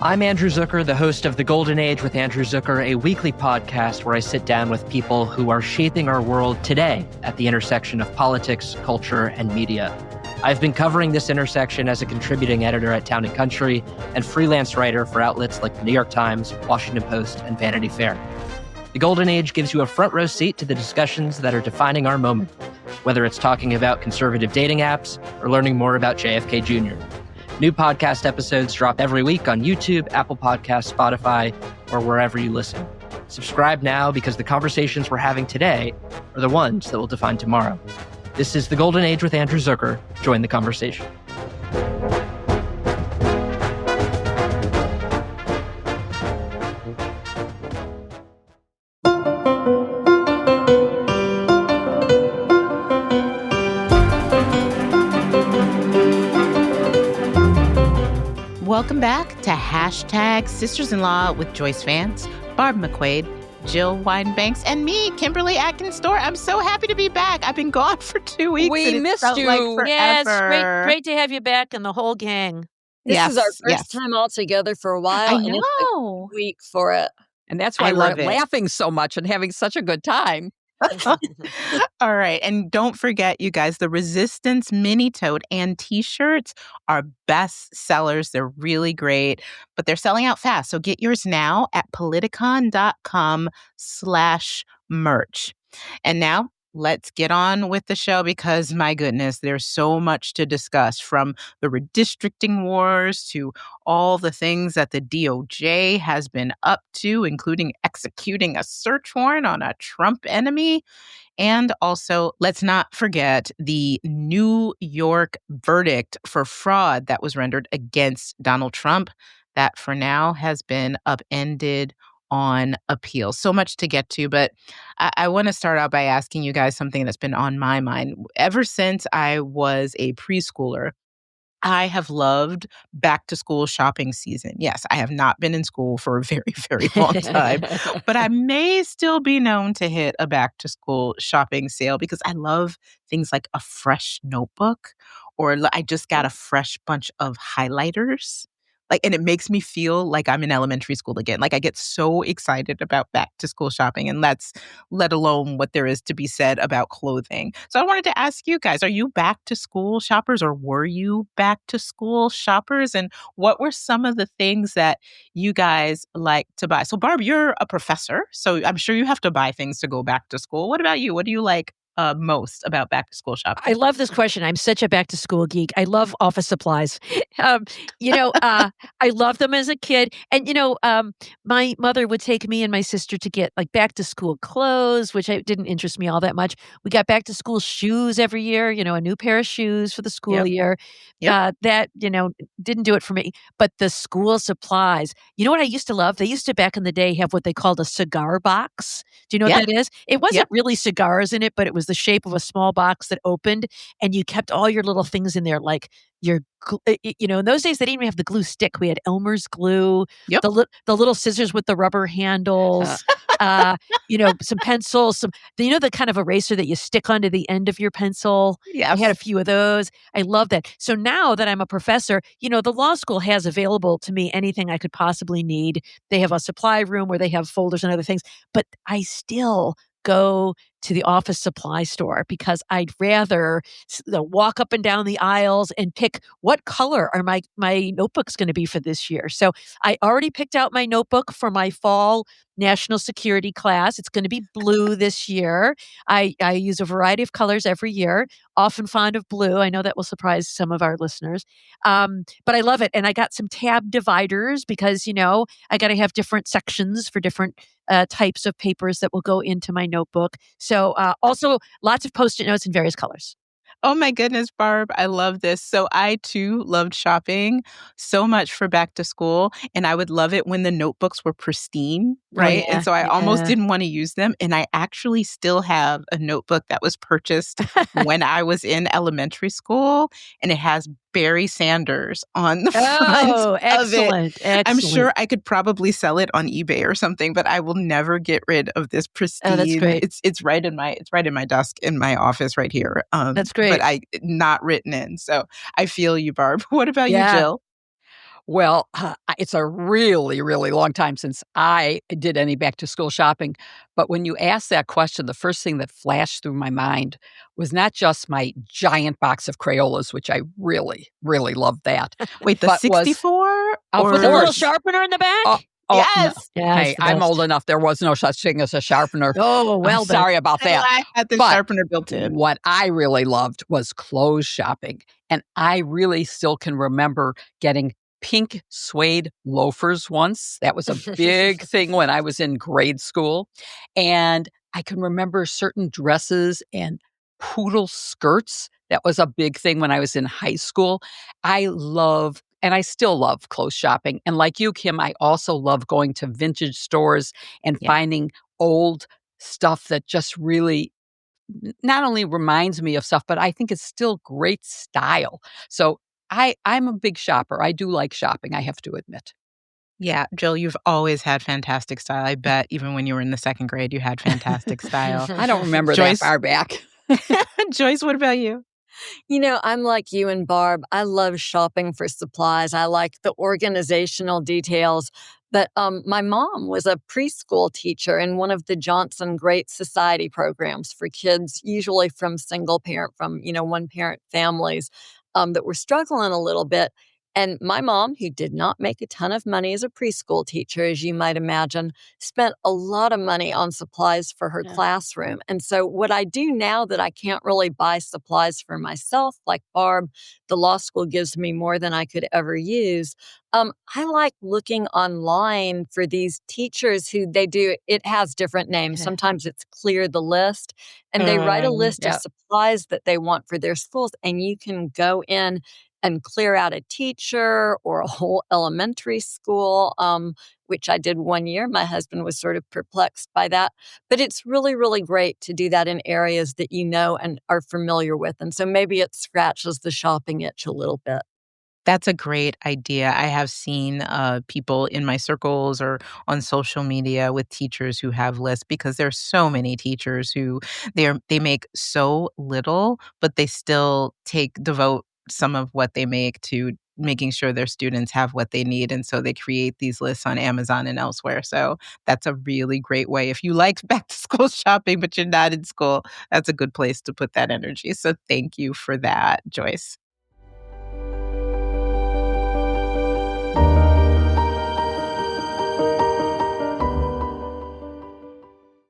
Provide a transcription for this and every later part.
I'm Andrew Zucker, the host of The Golden Age with Andrew Zucker, a weekly podcast where I sit down with people who are shaping our world today at the intersection of politics, culture, and media. I've been covering this intersection as a contributing editor at Town & Country and freelance writer for outlets like the New York Times, Washington Post, and Vanity Fair. The Golden Age gives you a front row seat to the discussions that are defining our moment, whether it's talking about conservative dating apps or learning more about JFK Jr. New podcast episodes drop every week on YouTube, Apple Podcasts, Spotify, or wherever you listen. Subscribe now because the conversations we're having today are the ones that will define tomorrow. This is The Golden Age with Andrew Zucker. Join the conversation. Welcome back to Hashtag Sisters-in-Law with Joyce Vance, Barb McQuaid, Jill Winebanks, and me, Kimberly Atkins Stohr. I'm so happy to be back. I've been gone for 2 weeks. We missed you. Like yes, great to have you back and the whole gang. This is our first time all together for a while. I know. And it's a week for it. And that's why we're laughing so much and having such a good time. All right. And don't forget, you guys, the Resistance mini tote and t-shirts are best sellers. They're really great, but they're selling out fast. So get yours now at politicon.com/merch. And now let's get on with the show because, my goodness, there's so much to discuss, from the redistricting wars to all the things that the DOJ has been up to, including executing a search warrant on a Trump enemy. And also, let's not forget the New York verdict for fraud that was rendered against Donald Trump that for now has been upended on appeal. So much to get to, but I want to start out by asking you guys something that's been on my mind. Ever since I was a preschooler, I have loved back to school shopping season. Yes, I have not been in school for a very, very long time, but I may still be known to hit a back to school shopping sale because I love things like a fresh notebook, or I just got a fresh bunch of highlighters. And it makes me feel like I'm in elementary school again. I get so excited about back to school shopping, and let alone what there is to be said about clothing. So I wanted to ask you guys, are you back to school shoppers, or were you back to school shoppers? And what were some of the things that you guys like to buy? So Barb, you're a professor, so I'm sure you have to buy things to go back to school. What about you? What do you like most about back to school shopping? I love this question. I'm such a back to school geek. I love office supplies. I love them as a kid. And, my mother would take me and my sister to get back to school clothes, which didn't interest me all that much. We got back to school shoes every year, a new pair of shoes for the school year. That, didn't do it for me. But the school supplies, you know what I used to love? They used to back in the day have what they called a cigar box. Do you know what that is? It wasn't really cigars in it, but it was the shape of a small box that opened, and you kept all your little things in there, like your, in those days they didn't even have the glue stick. We had Elmer's glue, the little scissors with the rubber handles, some pencils, the kind of eraser that you stick onto the end of your pencil. I had a few of those. I love that. So now that I'm a professor, the law school has available to me anything I could possibly need. They have a supply room where they have folders and other things, but I still go to the office supply store because I'd rather walk up and down the aisles and pick what color are my notebooks going to be for this year. So I already picked out my notebook for my fall national security class. It's going to be blue this year. I use a variety of colors every year, often fond of blue. I know that will surprise some of our listeners. But I love it. And I got some tab dividers because, I got to have different sections for different types of papers that will go into my notebook. So also lots of Post-it notes in various colors. Oh my goodness, Barb, I love this. So I too loved shopping so much for back to school, and I would love it when the notebooks were pristine, right? And so I almost didn't want to use them. And I actually still have a notebook that was purchased when I was in elementary school, and it has Barry Sanders on the front of it. Excellent. I'm sure I could probably sell it on eBay or something, but I will never get rid of this pristine. Oh, that's great. It's right in my desk in my office right here. That's great. But not written in. So I feel you, Barb. What about you, Jill? Well, it's a really, really long time since I did any back to school shopping. But when you asked that question, the first thing that flashed through my mind was not just my giant box of Crayolas, which I really, really loved that. Wait, the 64? With a little sharpener in the back? Yes. No. Hey, I'm old enough. There was no such thing as a sharpener. Oh, well done. Sorry about that. I had the sharpener built in. What I really loved was clothes shopping. And I really still can remember getting pink suede loafers once. That was a big thing when I was in grade school. And I can remember certain dresses and poodle skirts. That was a big thing when I was in high school. And I still love clothes shopping. And like you, Kim, I also love going to vintage stores and finding old stuff that just really not only reminds me of stuff, but I think it's still great style. So I'm a big shopper. I do like shopping, I have to admit. Yeah, Jill, you've always had fantastic style. I bet even when you were in the second grade, you had fantastic style. I don't remember that far back. Joyce, what about you? You know, I'm like you and Barb. I love shopping for supplies. I like the organizational details. But my mom was a preschool teacher in one of the Johnson Great Society programs for kids, usually from single parent, from, one parent families that were struggling a little bit. And my mom, who did not make a ton of money as a preschool teacher, as you might imagine, spent a lot of money on supplies for her classroom. And so what I do now that I can't really buy supplies for myself, like Barb, the law school gives me more than I could ever use. I like looking online for these teachers who it has different names. Sometimes it's Clear the List, and they write a list of supplies that they want for their schools, and you can go in and clear out a teacher or a whole elementary school, which I did one year. My husband was sort of perplexed by that. But it's really, really great to do that in areas that you know and are familiar with. And so maybe it scratches the shopping itch a little bit. That's a great idea. I have seen people in my circles or on social media with teachers who have lists, because there's so many teachers who they make so little, but they still devote some of what they make to making sure their students have what they need. And so they create these lists on Amazon and elsewhere. So that's a really great way. If you like back to school shopping, but you're not in school, that's a good place to put that energy. So thank you for that, Joyce.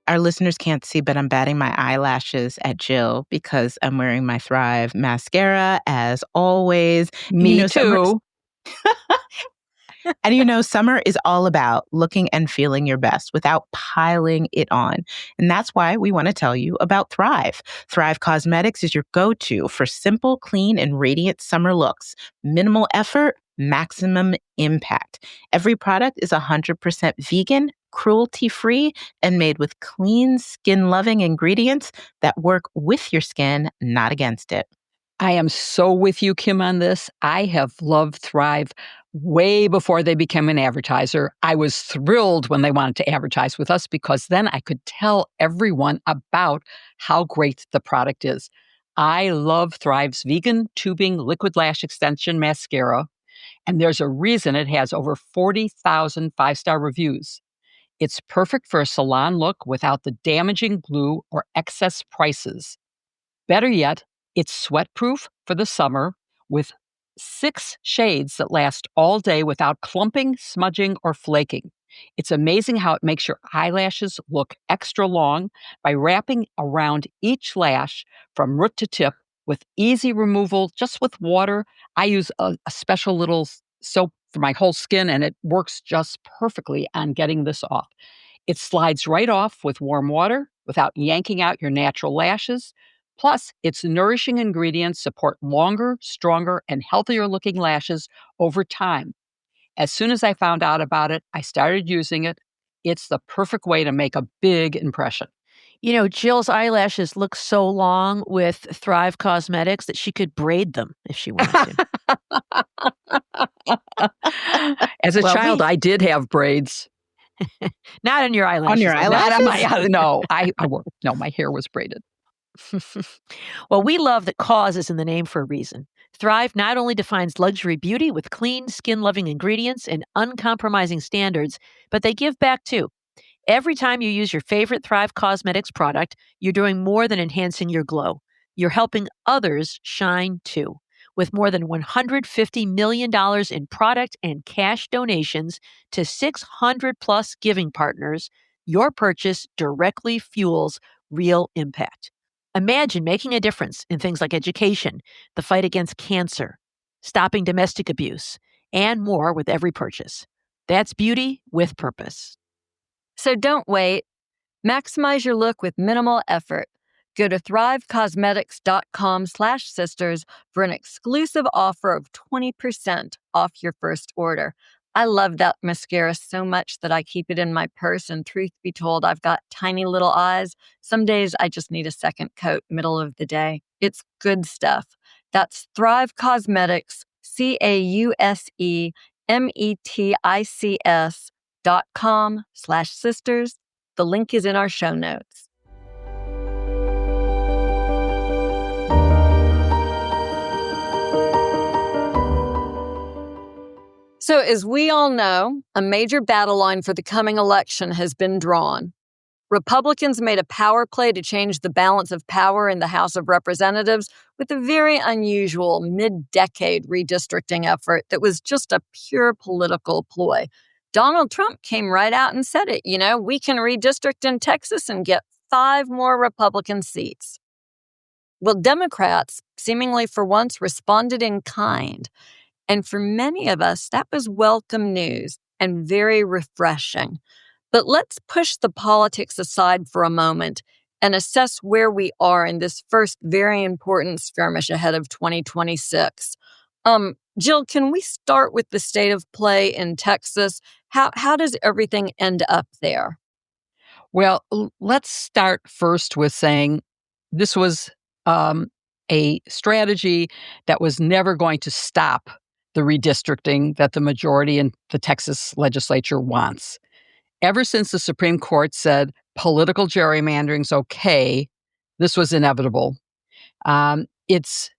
Our listeners can't see, but I'm batting my eyelashes at Jill because I'm wearing my Thrive mascara as always. Me too. And summer is all about looking and feeling your best without piling it on. And that's why we want to tell you about Thrive. Thrive Causemetics is your go-to for simple, clean, and radiant summer looks. Minimal effort, maximum impact. Every product is 100% vegan, cruelty-free, and made with clean, skin-loving ingredients that work with your skin, not against it. I am so with you, Kim, on this. I have loved Thrive way before they became an advertiser. I was thrilled when they wanted to advertise with us because then I could tell everyone about how great the product is. I love Thrive's vegan tubing liquid lash extension mascara, and there's a reason it has over 40,000 five-star reviews. It's perfect for a salon look without the damaging glue or excess prices. Better yet, it's sweat-proof for the summer with 6 shades that last all day without clumping, smudging, or flaking. It's amazing how it makes your eyelashes look extra long by wrapping around each lash from root to tip with easy removal just with water. I use a special little soap for my whole skin, and it works just perfectly on getting this off. It slides right off with warm water without yanking out your natural lashes. Plus, its nourishing ingredients support longer, stronger, and healthier-looking lashes over time. As soon as I found out about it, I started using it. It's the perfect way to make a big impression. Jill's eyelashes look so long with Thrive Causemetics that she could braid them if she wanted to. As a child, I did have braids. Not on your eyelashes. On your eyelashes? Not on no, my hair was braided. Well, we love that cause is in the name for a reason. Thrive not only defines luxury beauty with clean, skin-loving ingredients and uncompromising standards, but they give back too. Every time you use your favorite Thrive Causemetics product, you're doing more than enhancing your glow. You're helping others shine too. With more than $150 million in product and cash donations to 600 plus giving partners, your purchase directly fuels real impact. Imagine making a difference in things like education, the fight against cancer, stopping domestic abuse, and more with every purchase. That's beauty with purpose. So don't wait. Maximize your look with minimal effort. Go to thrivecosmetics.com/sisters for an exclusive offer of 20% off your first order. I love that mascara so much that I keep it in my purse, and truth be told, I've got tiny little eyes. Some days I just need a second coat middle of the day. It's good stuff. That's Thrive Cosmetics, CAUSEMETICS.com/sisters. The link is in our show notes. So, as we all know, a major battle line for the coming election has been drawn. Republicans made a power play to change the balance of power in the House of Representatives with a very unusual mid-decade redistricting effort that was just a pure political ploy. Donald Trump came right out and said it, we can redistrict in Texas and get 5 more Republican seats. Well, Democrats, seemingly for once, responded in kind. And for many of us, that was welcome news and very refreshing. But let's push the politics aside for a moment and assess where we are in this first very important skirmish ahead of 2026. Jill, can we start with the state of play in Texas? How does everything end up there? Well, let's start first with saying this was a strategy that was never going to stop the redistricting that the majority in the Texas legislature wants. Ever since the Supreme Court said political gerrymandering's okay, this was inevitable. It's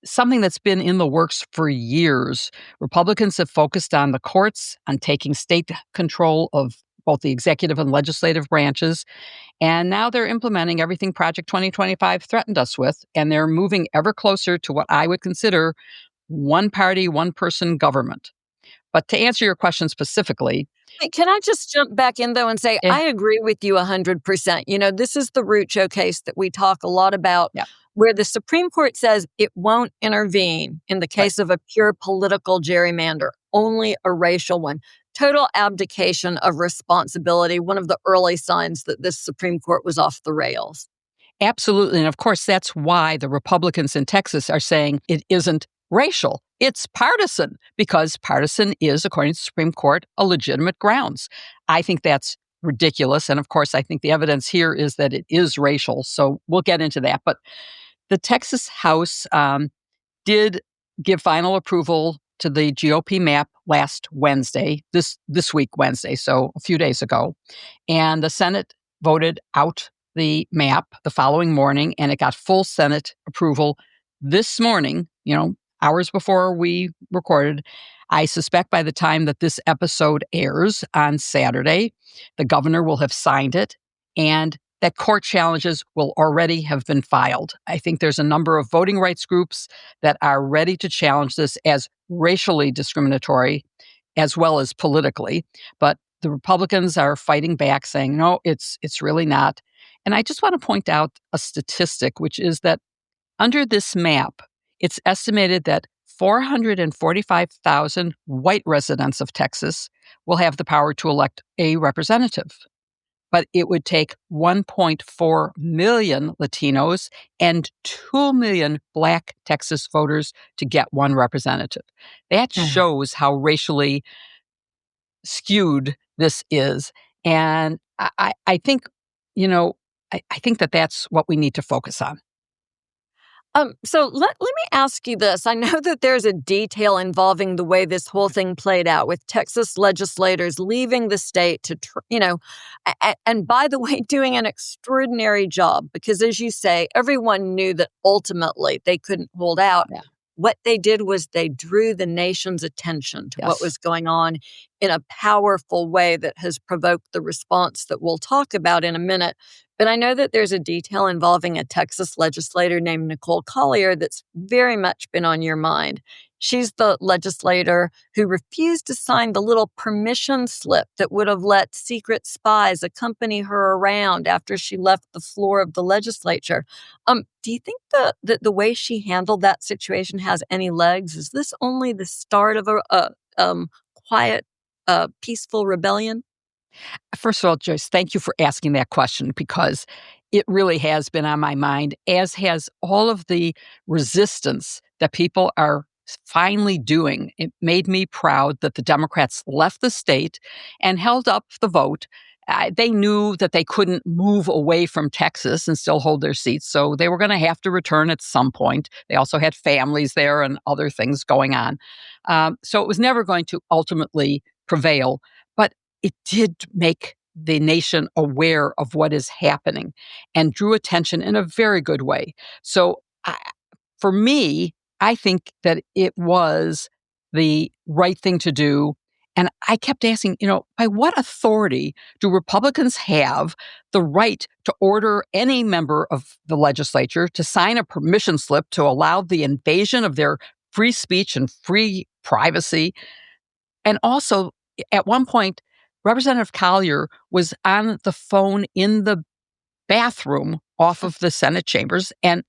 something that's been in the works for years. Republicans have focused on the courts, on taking state control of both the executive and legislative branches, and now they're implementing everything Project 2025 threatened us with, and they're moving ever closer to what I would consider one-party, one-person government. But to answer your question specifically... Can I just jump back in, though, and say, I agree with you 100%. This is the Rucho case that we talk a lot about, where the Supreme Court says it won't intervene in the case of a pure political gerrymander, only a racial one. Total abdication of responsibility, one of the early signs that this Supreme Court was off the rails. Absolutely. And of course, that's why the Republicans in Texas are saying it isn't racial. It's partisan, because partisan is, according to the Supreme Court, a legitimate grounds. I think that's ridiculous. And of course, I think the evidence here is that it is racial. So we'll get into that. But the Texas House did give final approval to the GOP map last Wednesday, this week Wednesday, so a few days ago. And the Senate voted out the map the following morning, and it got full Senate approval this morning, hours before we recorded. I suspect by the time that this episode airs on Saturday, the governor will have signed it, and that court challenges will already have been filed. I think there's a number of voting rights groups that are ready to challenge this as racially discriminatory as well as politically. But the Republicans are fighting back, saying, no, it's really not. And I just want to point out a statistic, which is that under this map, it's estimated that 445,000 white residents of Texas will have the power to elect a representative. But it would take 1.4 million Latinos and 2 million Black Texas voters to get one representative. That shows how racially skewed this is. And I think, I think that that's what we need to focus on. So let me ask you this. I know that there's a detail involving the way this whole thing played out with Texas legislators leaving the state to, and by the way, doing an extraordinary job because, as you say, everyone knew that ultimately they couldn't hold out. Yeah. what they did was they drew the nation's attention to what Yes. was going on in a powerful way that has provoked the response that we'll talk about in a minute. But I know that there's a detail involving a Texas legislator named Nicole Collier that's very much been on your mind. She's the legislator who refused to sign the little permission slip that would have let secret spies accompany her around after she left the floor of the legislature. Do you think the way she handled that situation has any legs? Is this only the start of a quiet, peaceful rebellion? First of all, Joyce, thank you for asking that question because it really has been on my mind, as has all of the resistance that people are finally doing. It made me proud that the Democrats left the state and held up the vote. They knew that they couldn't move away from Texas and still hold their seats, so they were going to have to return at some point. They also had families there and other things going on. So it was never going to ultimately prevail, but it did make the nation aware of what is happening and drew attention in a very good way. So for me, I think that it was the right thing to do. And I kept asking, by what authority do Republicans have the right to order any member of the legislature to sign a permission slip to allow the invasion of their free speech and free privacy? And also, at one point, Representative Collier was on the phone in the bathroom off of the Senate chambers, and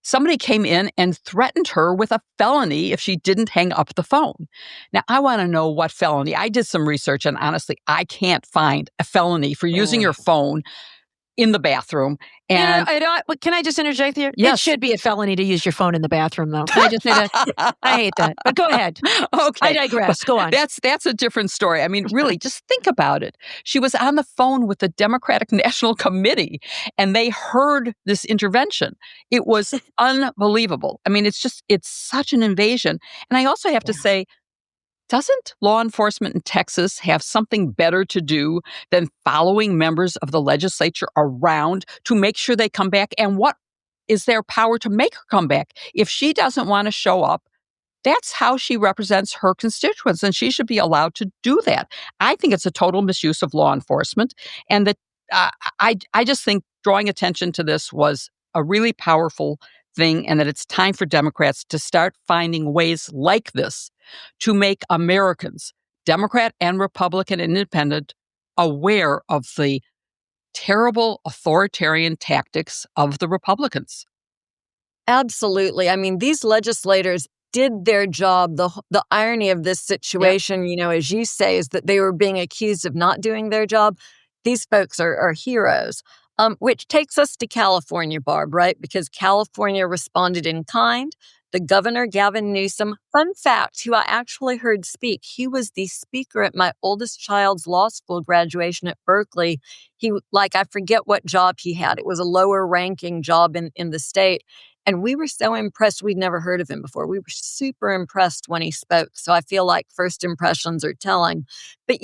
somebody came in and threatened her with a felony if she didn't hang up the phone. Now, I want to know what felony. I did some research, and honestly, I can't find a felony for using your phone in the bathroom. And but can I just interject here? Yes. It should be a felony to use your phone in the bathroom, though. Can I just say that? I hate that. But go ahead. Okay. I digress. Go on. That's a different story. I mean, really, just think about it. She was on the phone with the Democratic National Committee, and they heard this intervention. It was unbelievable. I mean, it's such an invasion. And I also have to say, doesn't law enforcement in Texas have something better to do than following members of the legislature around to make sure they come back? And what is their power to make her come back? If she doesn't want to show up, that's how she represents her constituents, and she should be allowed to do that. I think it's a total misuse of law enforcement, and that I just think drawing attention to this was a really powerful thing, and that it's time for Democrats to start finding ways like this to make Americans, Democrat and Republican and Independent, aware of the terrible authoritarian tactics of the Republicans. Absolutely. I mean, these legislators did their job. The irony of this situation, as you say, is that they were being accused of not doing their job. These folks are heroes. Which takes us to California, Barb, right? Because California responded in kind. The governor, Gavin Newsom, fun fact, who I actually heard speak, he was the speaker at my oldest child's law school graduation at Berkeley. I forget what job he had. It was a lower ranking job in the state. And we were so impressed. We'd never heard of him before. We were super impressed when he spoke. So I feel like first impressions are telling. But,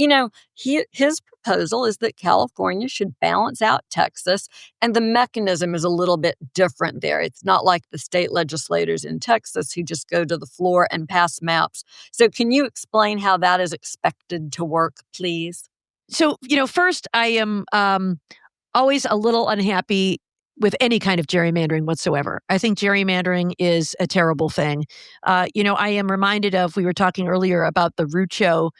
his proposal is that California should balance out Texas. And the mechanism is a little bit different there. It's not like the state legislators in Texas who just go to the floor and pass maps. So can you explain how that is expected to work, please? So, first, I am always a little unhappy with any kind of gerrymandering whatsoever. I think gerrymandering is a terrible thing. I am reminded of, we were talking earlier about the Rucho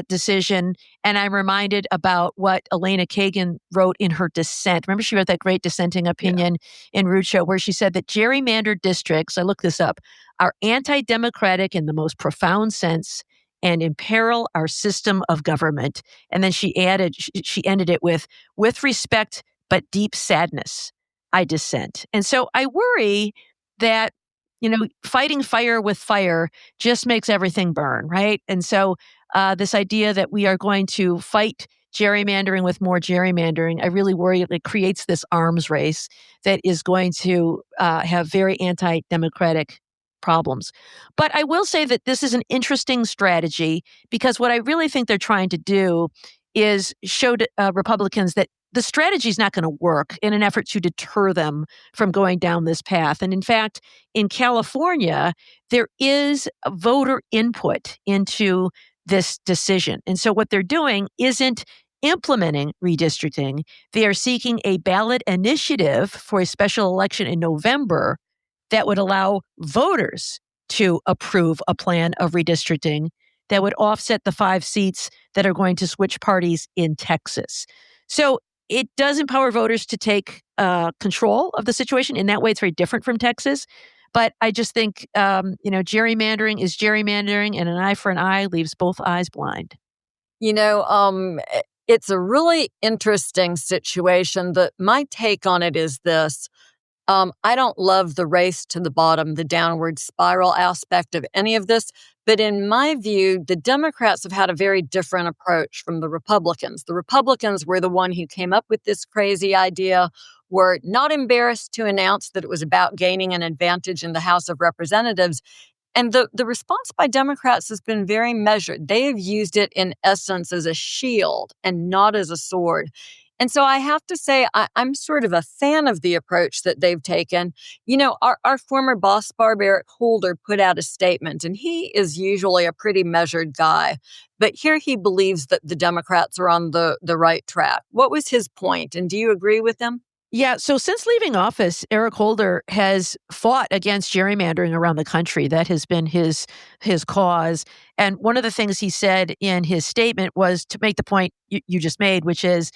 decision, and I'm reminded about what Elena Kagan wrote in her dissent. Remember, she wrote that great dissenting opinion in Rucho, where she said that gerrymandered districts, I looked this up, are anti-democratic in the most profound sense and imperil our system of government. And then she ended it with respect but deep sadness, I dissent. And so I worry that, fighting fire with fire just makes everything burn, right? And so this idea that we are going to fight gerrymandering with more gerrymandering, I really worry it creates this arms race that is going to have very anti-democratic problems. But I will say that this is an interesting strategy, because what I really think they're trying to do is show Republicans that the strategy is not going to work in an effort to deter them from going down this path. And in fact, in California, there is a voter input into this decision. And so what they're doing isn't implementing redistricting. They are seeking a ballot initiative for a special election in November that would allow voters to approve a plan of redistricting that would offset the 5 seats that are going to switch parties in Texas. So it does empower voters to take control of the situation. In that way, it's very different from Texas. But I just think, gerrymandering is gerrymandering, and an eye for an eye leaves both eyes blind. It's a really interesting situation. My take on it is this. I don't love the race to the bottom, the downward spiral aspect of any of this. But in my view, the Democrats have had a very different approach from the Republicans. The Republicans were the one who came up with this crazy idea, were not embarrassed to announce that it was about gaining an advantage in the House of Representatives. And the response by Democrats has been very measured. They have used it in essence as a shield and not as a sword. And so I have to say, I'm sort of a fan of the approach that they've taken. Our former boss, Barb Eric Holder, put out a statement, and he is usually a pretty measured guy. But here he believes that the Democrats are on the right track. What was his point? And do you agree with him? Yeah, so since leaving office, Eric Holder has fought against gerrymandering around the country. That has been his cause. And one of the things he said in his statement was to make the point you just made, which is,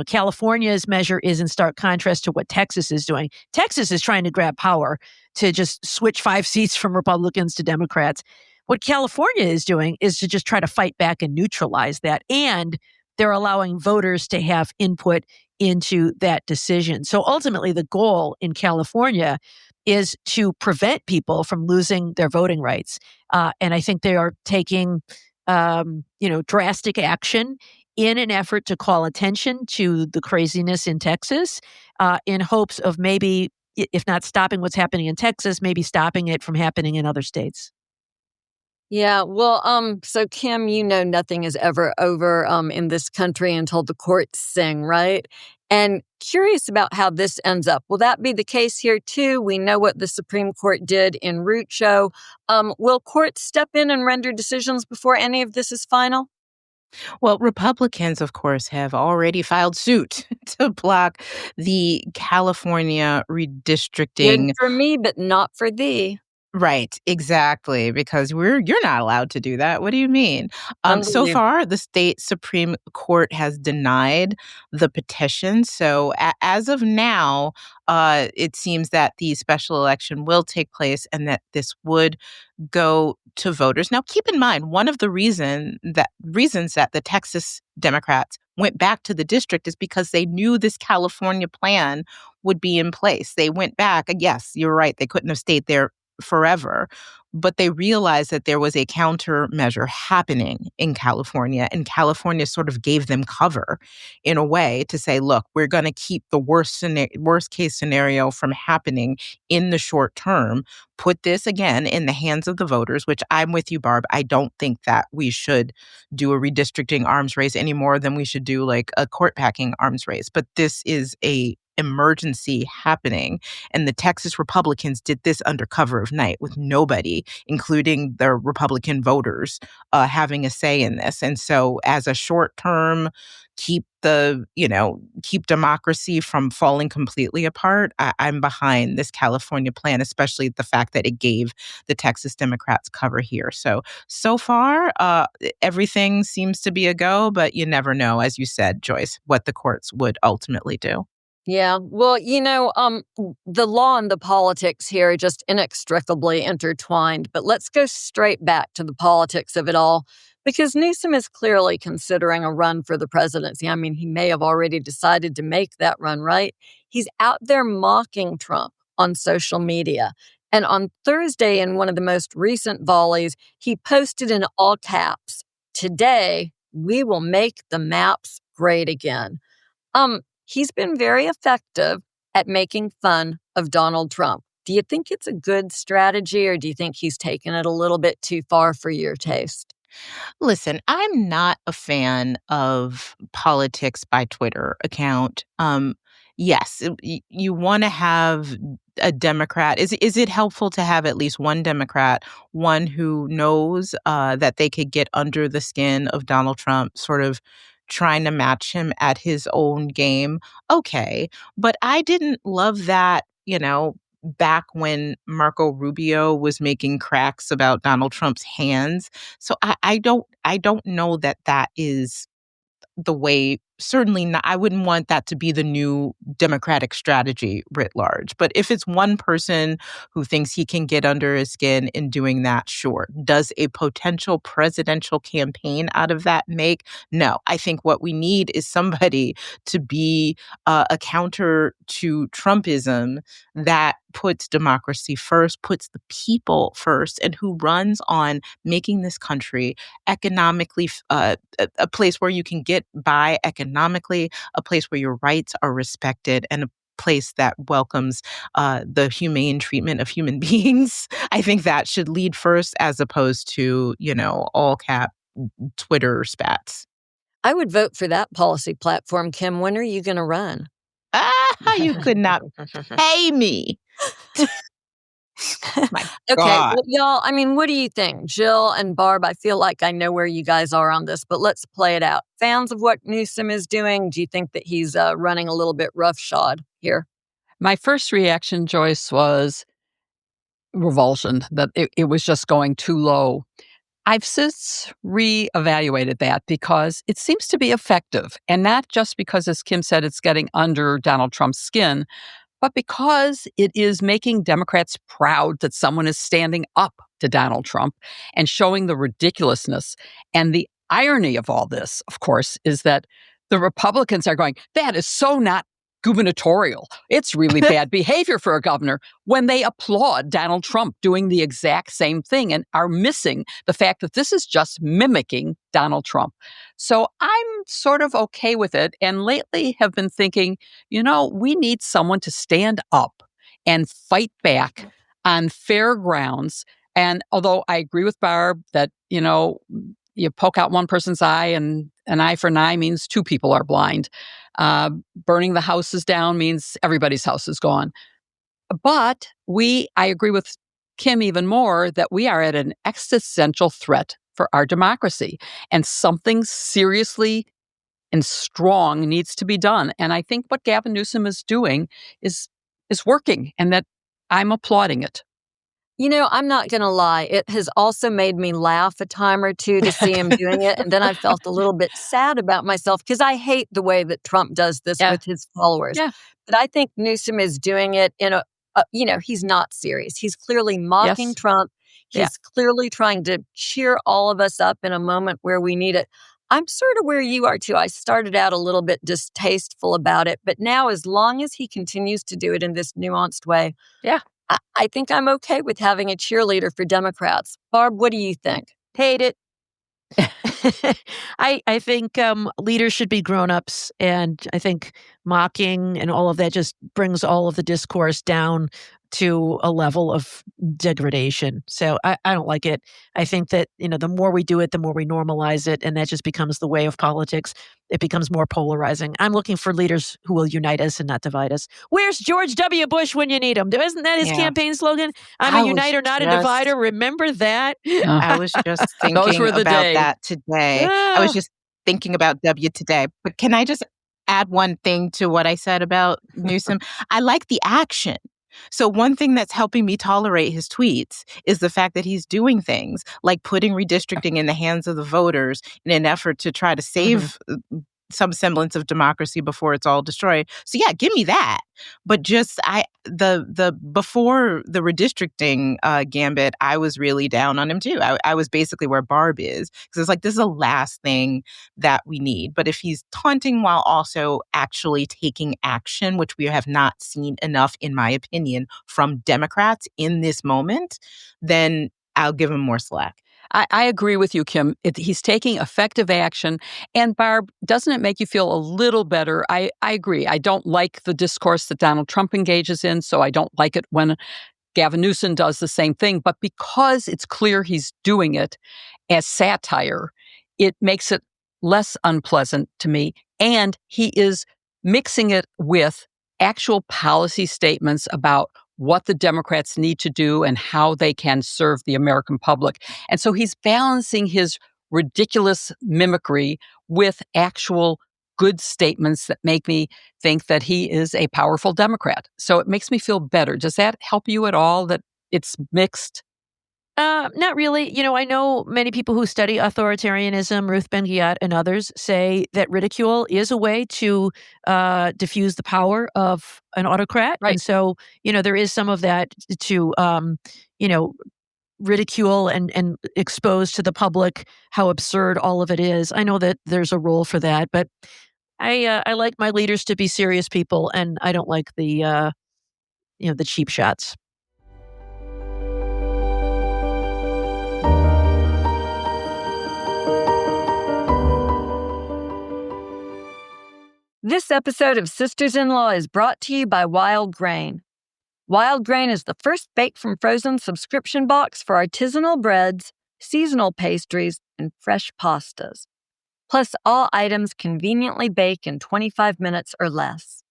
California's measure is in stark contrast to what Texas is doing. Texas is trying to grab power to just switch 5 seats from Republicans to Democrats. What California is doing is to just try to fight back and neutralize that. And they're allowing voters to have input into that decision. So ultimately, the goal in California is to prevent people from losing their voting rights. And I think they are taking, drastic action in an effort to call attention to the craziness in Texas, in hopes of maybe, if not stopping what's happening in Texas, maybe stopping it from happening in other states. Yeah, well, so Kim, nothing is ever over in this country until the courts sing, right? And curious about how this ends up. Will that be the case here too? We know what the Supreme Court did in Rucho. Will courts step in and render decisions before any of this is final? Well, Republicans, of course, have already filed suit to block the California Good redistricting. for me, but not for thee. Right, exactly, because you're not allowed to do that. What do you mean? So Unbelievable. far, the state Supreme Court has denied the petition. So as of now, it seems that the special election will take place and that this would go to voters. Now, keep in mind, one of the reasons that the Texas Democrats went back to the district is because they knew this California plan would be in place. They went back. Yes, you're right. They couldn't have stayed there forever. But they realized that there was a countermeasure happening in California, and California sort of gave them cover in a way to say, look, we're going to keep the worst case scenario from happening in the short term. Put this again in the hands of the voters, which I'm with you, Barb. I don't think that we should do a redistricting arms race any more than we should do like a court packing arms race. But this is a emergency happening. And the Texas Republicans did this under cover of night with nobody, including the Republican voters, having a say in this. And so as a short term, keep democracy from falling completely apart, I'm behind this California plan, especially the fact that it gave the Texas Democrats cover here. So far, everything seems to be a go, but you never know, as you said, Joyce, what the courts would ultimately do. Yeah, well, the law and the politics here are just inextricably intertwined. But let's go straight back to the politics of it all, because Newsom is clearly considering a run for the presidency. I mean, he may have already decided to make that run, right? He's out there mocking Trump on social media. And on Thursday, in one of the most recent volleys, he posted in all caps, "Today, we will make the maps great again." He's been very effective at making fun of Donald Trump. Do you think it's a good strategy, or do you think he's taken it a little bit too far for your taste? Listen, I'm not a fan of politics by Twitter account. Yes, you want to have a Democrat. Is it helpful to have at least one Democrat, one who knows that they could get under the skin of Donald Trump, sort of trying to match him at his own game? Okay, but I didn't love that, back when Marco Rubio was making cracks about Donald Trump's hands. So I don't know that that is the way. Certainly not. I wouldn't want that to be the new Democratic strategy writ large. But if it's one person who thinks he can get under his skin in doing that, sure. Does a potential presidential campaign out of that make? No. I think what we need is somebody to be a counter to Trumpism that puts democracy first, puts the people first, and who runs on making this country economically a place where you can get by economically, a place where your rights are respected, and a place that welcomes the humane treatment of human beings. I think that should lead first, as opposed to, all cap Twitter spats. I would vote for that policy platform, Kim. When are you going to run? You could not pay me. My Okay, God. well, y'all, what do you think? Jill and Barb, I feel like I know where you guys are on this, but let's play it out. Fans of what Newsom is doing? Do you think that he's running a little bit roughshod here? My first reaction, Joyce, was revulsion, that it was just going too low. I've since reevaluated that because it seems to be effective, and not just because, as Kim said, it's getting under Donald Trump's skin, but because it is making Democrats proud that someone is standing up to Donald Trump and showing the ridiculousness. And the irony of all this, of course, is that the Republicans are going, that is so not gubernatorial. It's really bad behavior for a governor, when they applaud Donald Trump doing the exact same thing and are missing the fact that this is just mimicking Donald Trump. So I'm sort of okay with it, and lately have been thinking, we need someone to stand up and fight back on fair grounds. And although I agree with Barb that, you poke out one person's eye and an eye for an eye means two people are blind. Burning the houses down means everybody's house is gone. But I agree with Kim even more that we are at an existential threat for our democracy, and something seriously and strong needs to be done. And I think what Gavin Newsom is doing is working, and that I'm applauding it. I'm not going to lie. It has also made me laugh a time or two to see him doing it. And then I felt a little bit sad about myself because I hate the way that Trump does this with his followers. Yeah. But I think Newsom is doing it in he's not serious. He's clearly mocking Trump. He's clearly trying to cheer all of us up in a moment where we need it. I'm sort of where you are, too. I started out a little bit distasteful about it. But now, as long as he continues to do it in this nuanced way, I think I'm okay with having a cheerleader for Democrats. Barb, what do you think? Hate it. I think leaders should be grown-ups, and I think mocking and all of that just brings all of the discourse down to a level of degradation. So I don't like it. I think that, the more we do it, the more we normalize it, and that just becomes the way of politics. It becomes more polarizing. I'm looking for leaders who will unite us and not divide us. Where's George W. Bush when you need him? Isn't that his campaign slogan? I'm a uniter, not a divider. Remember that? I was just thinking about that today. I was just thinking about W today. But can I just add one thing to what I said about Newsom? I like the action. So one thing that's helping me tolerate his tweets is the fact that he's doing things like putting redistricting in the hands of the voters in an effort to try to save some semblance of democracy before it's all destroyed. So yeah, give me that. But just the before the redistricting gambit, I was really down on him too. I was basically where Barb is, because it's like, this is the last thing that we need. But if he's taunting while also actually taking action, which we have not seen enough, in my opinion, from Democrats in this moment, then I'll give him more slack. I agree with you, Kim. He's taking effective action. And Barb, doesn't it make you feel a little better? I agree. I don't like the discourse that Donald Trump engages in, so I don't like it when Gavin Newsom does the same thing. But because it's clear he's doing it, as satire, it makes it less unpleasant to me. And he is mixing it with actual policy statements about what the Democrats need to do and how they can serve the American public. And so he's balancing his ridiculous mimicry with actual good statements that make me think that he is a powerful Democrat. So it makes me feel better. Does that help you at all that it's mixed? Not really. I know many people who study authoritarianism, Ruth Ben-Ghiat and others, say that ridicule is a way to diffuse the power of an autocrat. Right. And so, there is some of that to, ridicule and expose to the public how absurd all of it is. I know that there's a role for that, but I like my leaders to be serious people, and I don't like the cheap shots. This episode of Sisters-in-Law is brought to you by Wild Grain. Wild Grain is the first baked from frozen subscription box for artisanal breads, seasonal pastries, and fresh pastas. Plus, all items conveniently bake in 25 minutes or less.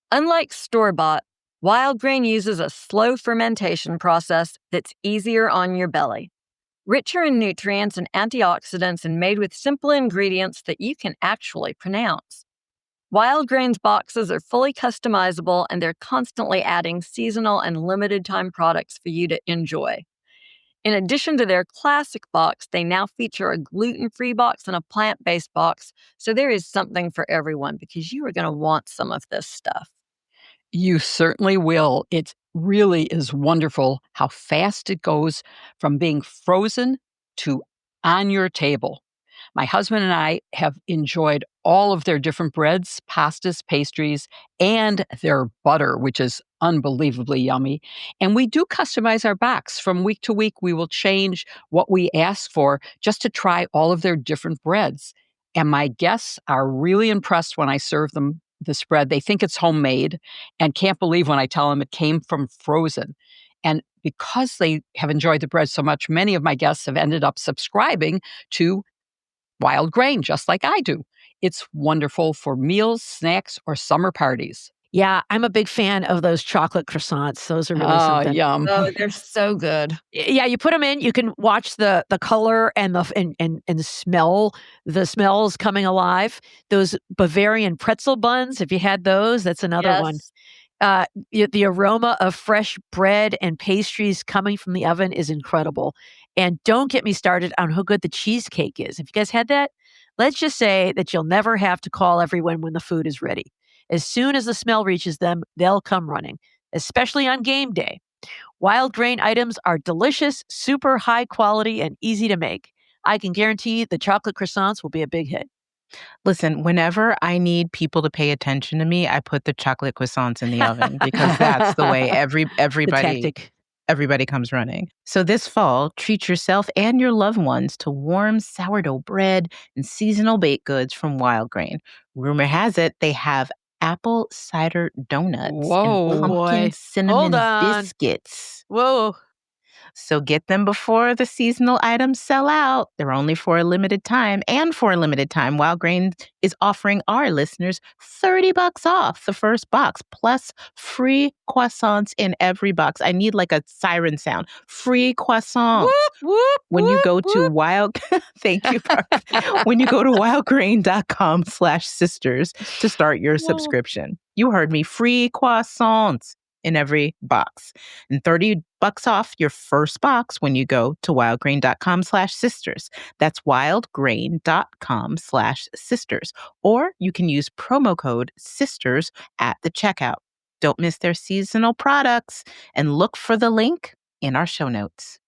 Unlike store-bought, Wild Grain uses a slow fermentation process that's easier on your belly. Richer in nutrients and antioxidants and made with simple ingredients that you can actually pronounce. Wild Grain's boxes are fully customizable, and they're constantly adding seasonal and limited-time products for you to enjoy. In addition to their classic box, they now feature a gluten-free box and a plant-based box, so there is something for everyone because you are going to want some of this stuff. You certainly will. It really is wonderful how fast it goes from being frozen to on your table. My husband and I have enjoyed all of their different breads, pastas, pastries, and their butter, which is unbelievably yummy. And we do customize our box. From week to week, we will change what we ask for just to try all of their different breads. And my guests are really impressed when I serve them this bread. They think it's homemade and can't believe when I tell them it came from frozen. And because they have enjoyed the bread so much, many of my guests have ended up subscribing to Wild Grain, just like I do. It's wonderful for meals, snacks, or summer parties. Yeah, I'm a big fan of those chocolate croissants. Those are really something. Yum. Oh, they're so good. Yeah, you put them in, you can watch the color and and smell the smells coming alive. Those Bavarian pretzel buns, if you had those, that's another one. The aroma of fresh bread and pastries coming from the oven is incredible. And don't get me started on how good the cheesecake is. If you guys had that, let's just say that you'll never have to call everyone when the food is ready. As soon as the smell reaches them, they'll come running, especially on game day. Wild Grain items are delicious, super high quality, and easy to make. I can guarantee the chocolate croissants will be a big hit. Listen, whenever I need people to pay attention to me, I put the chocolate croissants in the oven because that's the way everybody comes running. So this fall, treat yourself and your loved ones to warm sourdough bread and seasonal baked goods from Wild Grain. Rumor has it they have apple cider donuts and pumpkin cinnamon biscuits. Whoa. So get them before the seasonal items sell out. They're only for a limited time. And for a limited time, Wild Grain is offering our listeners $30 off the first box, plus free croissants in every box. I need like a siren sound. Free croissants. Whoop, whoop, when you go to whoop. Thank you, Barb. When you go to wildgrain.com/sisters to start your subscription. You heard me. Free croissants in every box. And $30 off your first box when you go to wildgrain.com/sisters. That's wildgrain.com/sisters. Or you can use promo code SISTERS at the checkout. Don't miss their seasonal products and look for the link in our show notes.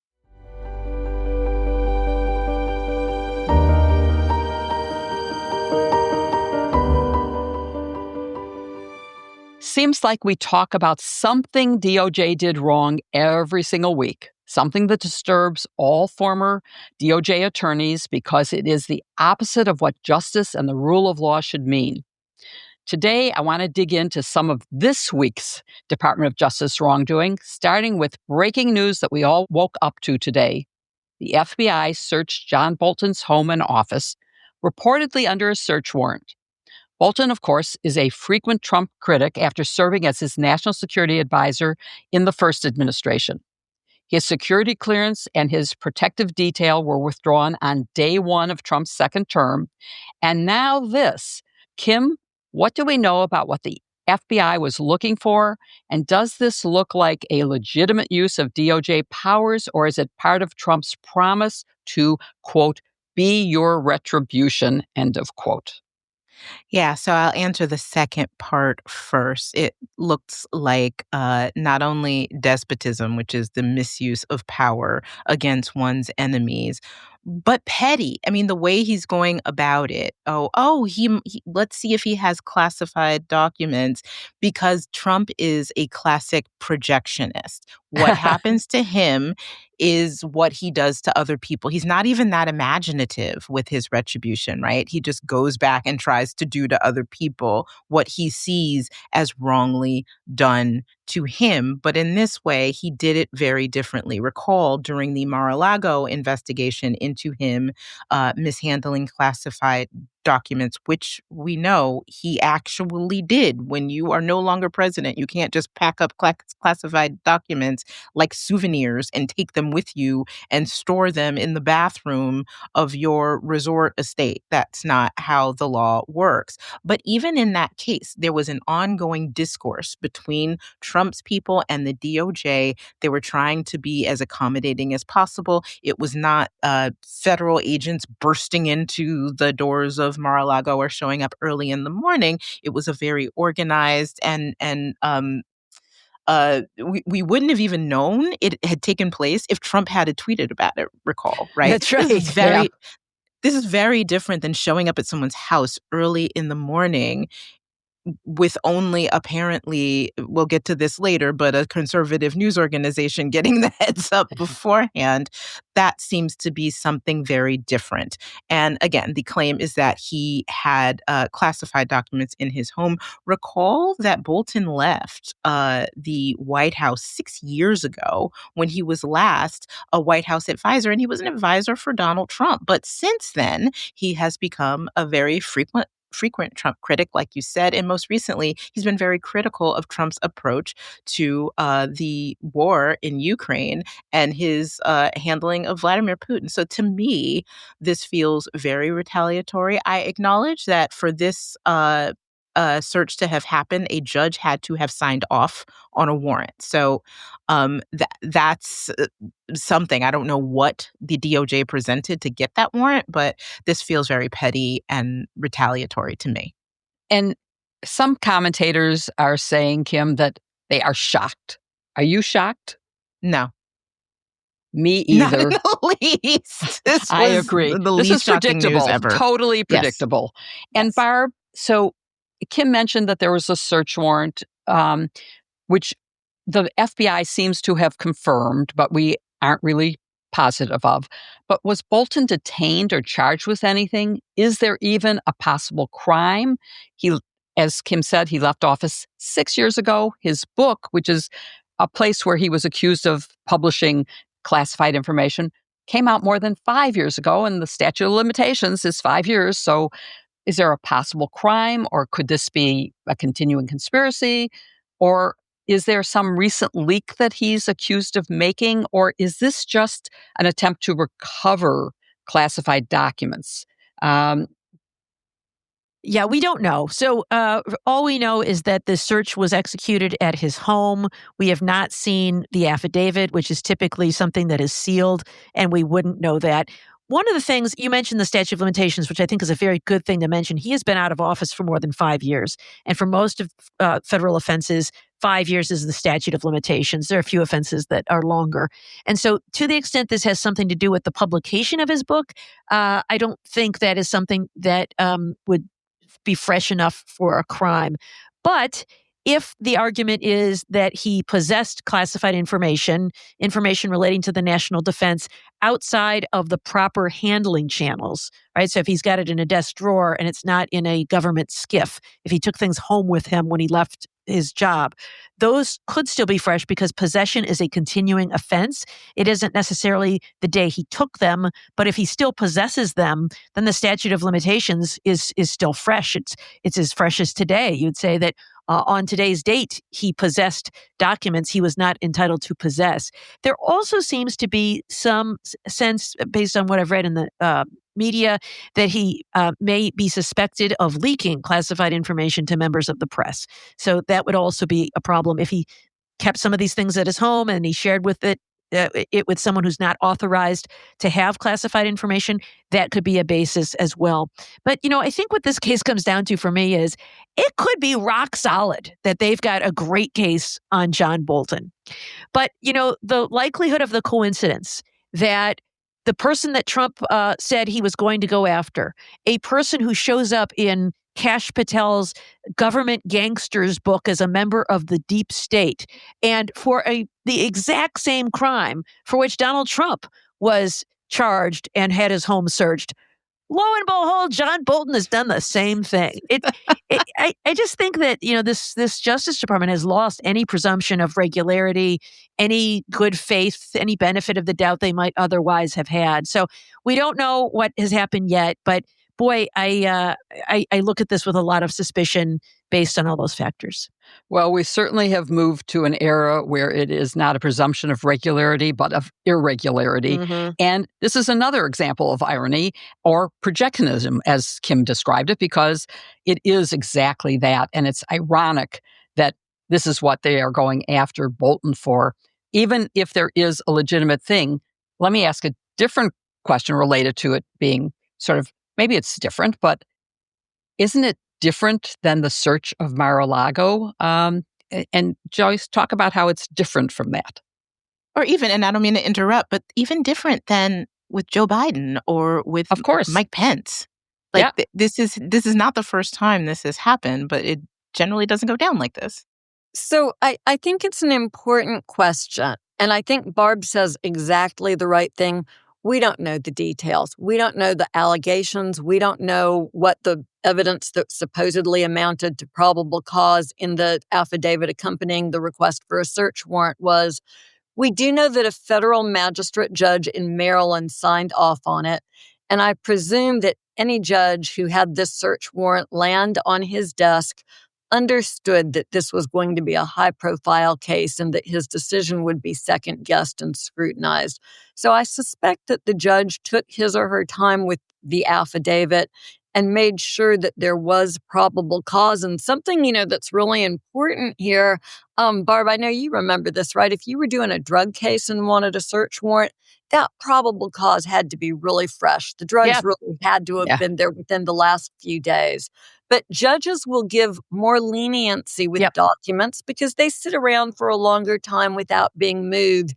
Seems like we talk about something DOJ did wrong every single week, something that disturbs all former DOJ attorneys because it is the opposite of what justice and the rule of law should mean. Today, I want to dig into some of this week's Department of Justice wrongdoing, starting with breaking news that we all woke up to today. the FBI searched John Bolton's home and office, reportedly under a search warrant. Bolton, of course, is a frequent Trump critic after serving as his national security advisor in the first administration. His security clearance and his protective detail were withdrawn on day one of Trump's second term. And now this. Kim, what do we know about what the FBI was looking for? And does this look like a legitimate use of DOJ powers, or is it part of Trump's promise to, quote, be your retribution, end of quote? Yeah, so I'll answer the second part first. It looks like not only despotism, which is the misuse of power against one's enemies, but petty. I mean, the way he's going about it. Let's see if he has classified documents, because Trump is a classic projectionist. What happens to him is what he does to other people. He's not even that imaginative with his retribution, right? He just goes back and tries to do to other people what he sees as wrongly done to him. But in this way, he did it very differently. Recall during the Mar-a-Lago investigation into him mishandling classified documents, which we know he actually did. When you are no longer president, you can't just pack up classified documents like souvenirs and take them with you and store them in the bathroom of your resort estate. That's not how the law works. But even in that case, there was an ongoing discourse between Trump's people and the DOJ. They were trying to be as accommodating as possible. It was not federal agents bursting into the doors of Mar-a-Lago or showing up early in the morning. It was a very organized and we wouldn't have even known it had taken place if Trump had tweeted about it, recall, right? That's right. This is very different than showing up at someone's house early in the morning with only, apparently, we'll get to this later, but a conservative news organization getting the heads up beforehand. That seems to be something very different. And again, the claim is that he had classified documents in his home. Recall that Bolton left the White House 6 years ago when he was last a White House advisor, and he was an advisor for Donald Trump. But since then, he has become a very frequent Trump critic, like you said. And most recently, he's been very critical of Trump's approach to the war in Ukraine and his handling of Vladimir Putin. So to me, this feels very retaliatory. I acknowledge that for this search to have happened, a judge had to have signed off on a warrant. So that's something. I don't know what the DOJ presented to get that warrant, but this feels very petty and retaliatory to me. And some commentators are saying, Kim, that they are shocked. Are you shocked? No. Me either. Not in the least. I agree. The this least is predictable. ever. Totally predictable. Yes. And yes. Barb, so Kim mentioned that there was a search warrant, which the FBI seems to have confirmed, but we aren't really positive of. But was Bolton detained or charged with anything? Is there even a possible crime? As Kim said, he left office 6 years ago. His book, which is a place where he was accused of publishing classified information, came out more than 5 years ago, and the statute of limitations is 5 years. So is there a possible crime, or could this be a continuing conspiracy? Or is there some recent leak that he's accused of making? Or is this just an attempt to recover classified documents? Yeah, we don't know. So all we know is that the search was executed at his home. We have not seen the affidavit, which is typically something that is sealed, and we wouldn't know that. One of the things, you mentioned the statute of limitations, which I think is a very good thing to mention. He has been out of office for more than 5 years. And for most of federal offenses, 5 years is the statute of limitations. There are a few offenses that are longer. And so to the extent this has something to do with the publication of his book, I don't think that is something that would be fresh enough for a crime. But if the argument is that he possessed classified information relating to the national defense outside of the proper handling channels, right? So if he's got it in a desk drawer and it's not in a government skiff, if he took things home with him when he left his job, those could still be fresh because possession is a continuing offense. It isn't necessarily the day he took them, but if he still possesses them, then the statute of limitations is still fresh. It's as fresh as today. You'd say that on today's date, he possessed documents he was not entitled to possess. There also seems to be some sense, based on what I've read in the media, that he may be suspected of leaking classified information to members of the press. So that would also be a problem if he kept some of these things at his home and he shared it with someone who's not authorized to have classified information. That could be a basis as well. But, I think what this case comes down to for me is it could be rock solid that they've got a great case on John Bolton. But, the likelihood of the coincidence that the person that Trump said he was going to go after, a person who shows up in Kash Patel's government gangsters book as a member of the deep state, and for the exact same crime for which Donald Trump was charged and had his home searched. Lo and behold, John Bolton has done the same thing. I just think that this Justice Department has lost any presumption of regularity, any good faith, any benefit of the doubt they might otherwise have had. So we don't know what has happened yet, but boy, I look at this with a lot of suspicion based on all those factors. Well, we certainly have moved to an era where it is not a presumption of regularity, but of irregularity. Mm-hmm. And this is another example of irony or projectionism, as Kim described it, because it is exactly that. And it's ironic that this is what they are going after Bolton for. Even if there is a legitimate thing, let me ask a different question related to it being sort of, maybe it's different, but isn't it different than the search of Mar-a-Lago? And Joyce, talk about how it's different from that. Or even, and I don't mean to interrupt, but even different than with Joe Biden or with Of course. Mike Pence. Like this is not the first time this has happened, but it generally doesn't go down like this. So I think it's an important question. And I think Barb says exactly the right thing. We don't know the details. We don't know the allegations. We don't know what the evidence that supposedly amounted to probable cause in the affidavit accompanying the request for a search warrant was. We do know that a federal magistrate judge in Maryland signed off on it. And I presume that any judge who had this search warrant land on his desk understood that this was going to be a high-profile case and that his decision would be second-guessed and scrutinized. So I suspect that the judge took his or her time with the affidavit and made sure that there was probable cause. And something, that's really important here, Barb, I know you remember this, right? If you were doing a drug case and wanted a search warrant, that probable cause had to be really fresh. The drugs really had to have been there within the last few days. But judges will give more leniency with documents because they sit around for a longer time without being moved.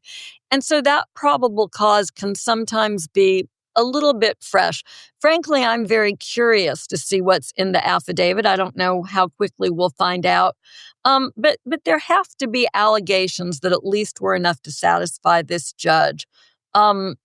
And so that probable cause can sometimes be a little bit fresh. Frankly, I'm very curious to see what's in the affidavit. I don't know how quickly we'll find out. But there have to be allegations that at least were enough to satisfy this judge. But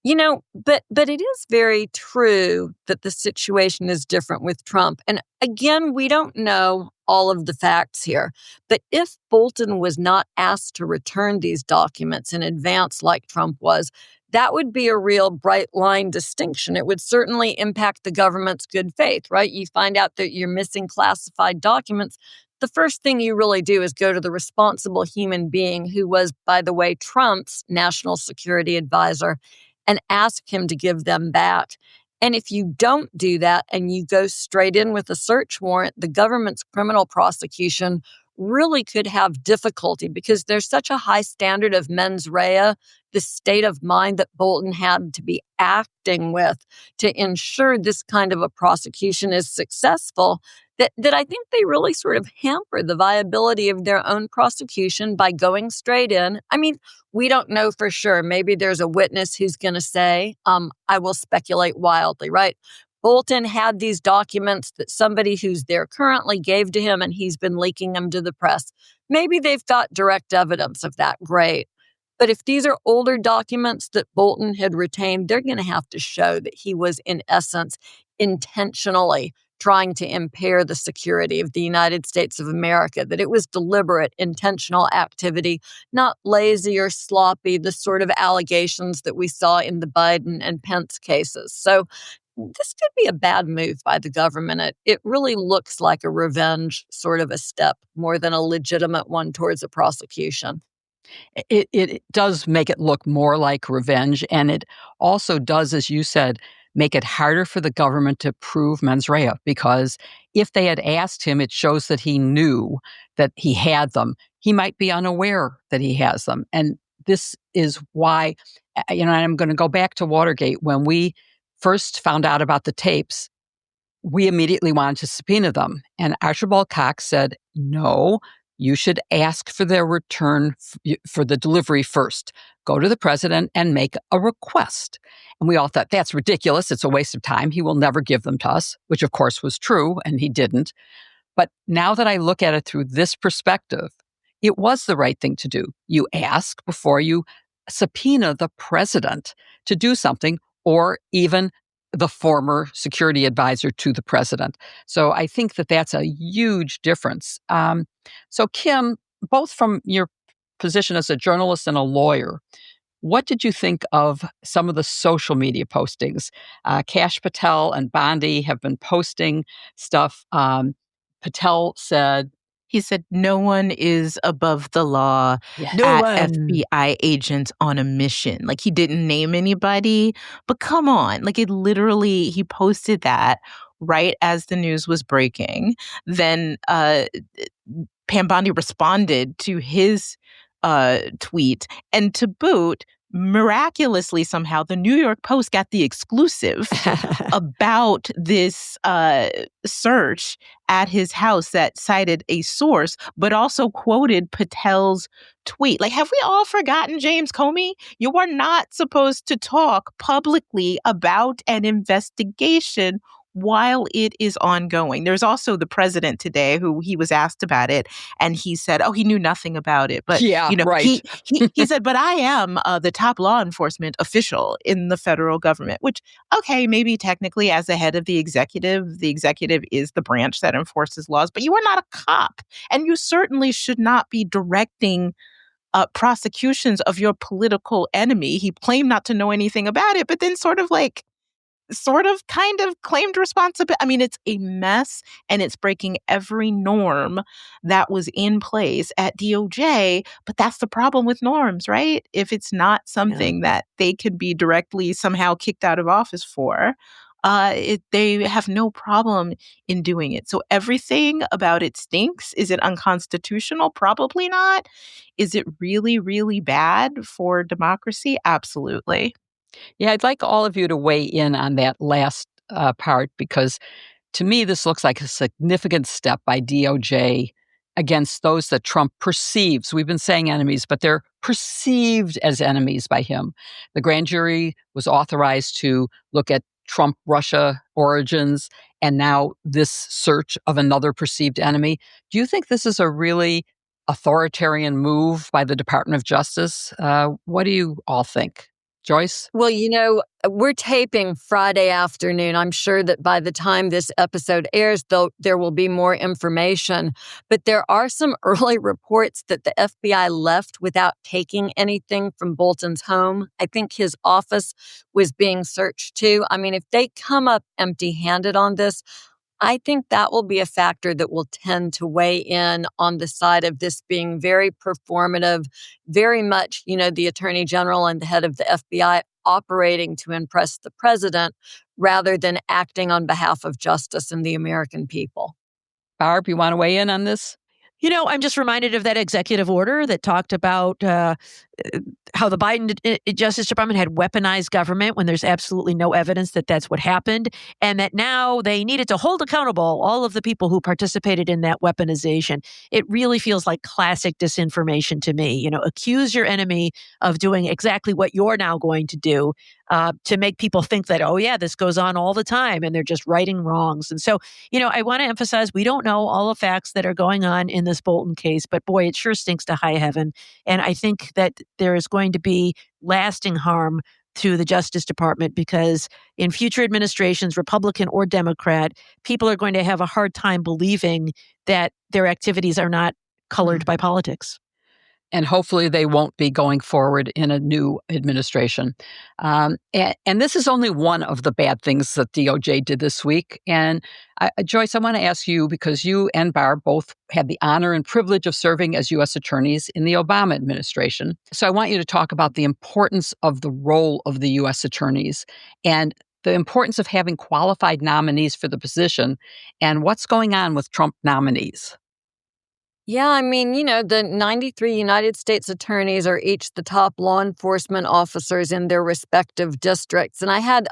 it is very true that the situation is different with Trump. And again, we don't know all of the facts here. But if Bolton was not asked to return these documents in advance like Trump was, that would be a real bright line distinction. It would certainly impact the government's good faith, right? You find out that you're missing classified documents. The first thing you really do is go to the responsible human being who was, by the way, Trump's national security advisor and ask him to give them back. And if you don't do that and you go straight in with a search warrant, the government's criminal prosecution really could have difficulty because there's such a high standard of mens rea, the state of mind that Bolton had to be acting with to ensure this kind of a prosecution is successful, that I think they really sort of hamper the viability of their own prosecution by going straight in. I mean, we don't know for sure. Maybe there's a witness who's going to say, I will speculate wildly, right? Bolton had these documents that somebody who's there currently gave to him, and he's been leaking them to the press. Maybe they've got direct evidence of that. Great. But if these are older documents that Bolton had retained, they're going to have to show that he was, in essence, intentionally trying to impair the security of the United States of America, that it was deliberate, intentional activity, not lazy or sloppy, the sort of allegations that we saw in the Biden and Pence cases. So this could be a bad move by the government. It really looks like a revenge sort of a step more than a legitimate one towards a prosecution. It does make it look more like revenge, and it also does, as you said, make it harder for the government to prove mens rea, because if they had asked him, it shows that he knew that he had them. He might be unaware that he has them. And this is why, and I'm going to go back to Watergate. When we first found out about the tapes, we immediately wanted to subpoena them. And Archibald Cox said, no, you should ask for their return for the delivery first. Go to the president and make a request. And we all thought, that's ridiculous. It's a waste of time. He will never give them to us, which of course was true, and he didn't. But now that I look at it through this perspective, it was the right thing to do. You ask before you subpoena the president to do something, or even the former security advisor to the president. So I think that that's a huge difference. So Kim, both from your position as a journalist and a lawyer, what did you think of some of the social media postings? Kash Patel and Bondi have been posting stuff. Patel said, He said, no one is above the law No at one. FBI agents on a mission. Like, he didn't name anybody, but come on. Like, it literally, he posted that right as the news was breaking. Then Pam Bondi responded to his tweet. And to boot, miraculously somehow, the New York Post got the exclusive about this search at his house that cited a source, but also quoted Patel's tweet. Like, have we all forgotten, James Comey? You are not supposed to talk publicly about an investigation while it is ongoing. There's also the president today who he was asked about it, and he said, oh, he knew nothing about it. But, yeah, you know, right. he said, but I am the top law enforcement official in the federal government, which, okay, maybe technically as the head of the executive is the branch that enforces laws, but you are not a cop. And you certainly should not be directing prosecutions of your political enemy. He claimed not to know anything about it, but then kind of claimed responsibility. I mean, it's a mess, and it's breaking every norm that was in place at DOJ. But that's the problem with norms, right? If it's not something that they could be directly somehow kicked out of office for, they have no problem in doing it. So everything about it stinks. Is it unconstitutional? Probably not. Is it really, really bad for democracy? Absolutely. Yeah, I'd like all of you to weigh in on that last part, because to me, this looks like a significant step by DOJ against those that Trump perceives. We've been saying enemies, but they're perceived as enemies by him. The grand jury was authorized to look at Trump-Russia origins, and now this search of another perceived enemy. Do you think this is a really authoritarian move by the Department of Justice? What do you all think? Joyce? Well, we're taping Friday afternoon. I'm sure that by the time this episode airs, though, there will be more information. But there are some early reports that the FBI left without taking anything from Bolton's home. I think his office was being searched too. I mean, if they come up empty-handed on this, I think that will be a factor that will tend to weigh in on the side of this being very performative, very much, the Attorney General and the head of the FBI operating to impress the president rather than acting on behalf of justice and the American people. Barb, you want to weigh in on this? I'm just reminded of that executive order that talked about how the Biden Justice Department had weaponized government when there's absolutely no evidence that that's what happened, and that now they needed to hold accountable all of the people who participated in that weaponization. It really feels like classic disinformation to me. Accuse your enemy of doing exactly what you're now going to do, to make people think that, oh yeah, this goes on all the time and they're just righting wrongs. And so, I want to emphasize we don't know all the facts that are going on in this Bolton case, but boy, it sure stinks to high heaven. And I think that there is going to be lasting harm to the Justice Department because in future administrations, Republican or Democrat, people are going to have a hard time believing that their activities are not colored by politics. And hopefully they won't be going forward in a new administration. And this is only one of the bad things that DOJ did this week. And Joyce, I want to ask you, because you and Barb both had the honor and privilege of serving as U.S. attorneys in the Obama administration. So I want you to talk about the importance of the role of the U.S. attorneys and the importance of having qualified nominees for the position and what's going on with Trump nominees. Yeah, I mean, the 93 United States attorneys are each the top law enforcement officers in their respective districts. And I had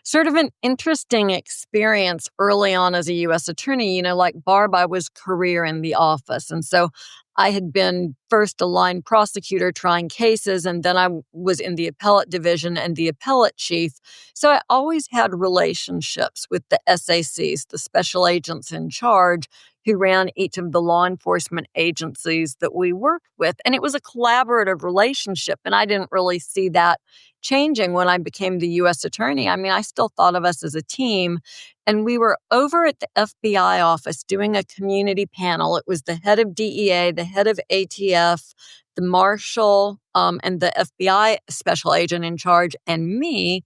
sort of an interesting experience early on as a U.S. attorney. Like Barb, I was career in the office. And so I had been first a line prosecutor trying cases, and then I was in the appellate division and the appellate chief. So I always had relationships with the SACs, the special agents in charge, who ran each of the law enforcement agencies that we worked with. And it was a collaborative relationship. And I didn't really see that changing when I became the U.S. attorney. I mean, I still thought of us as a team. And we were over at the FBI office doing a community panel. It was the head of DEA, the head of ATF, the marshal, and the FBI special agent in charge, and me.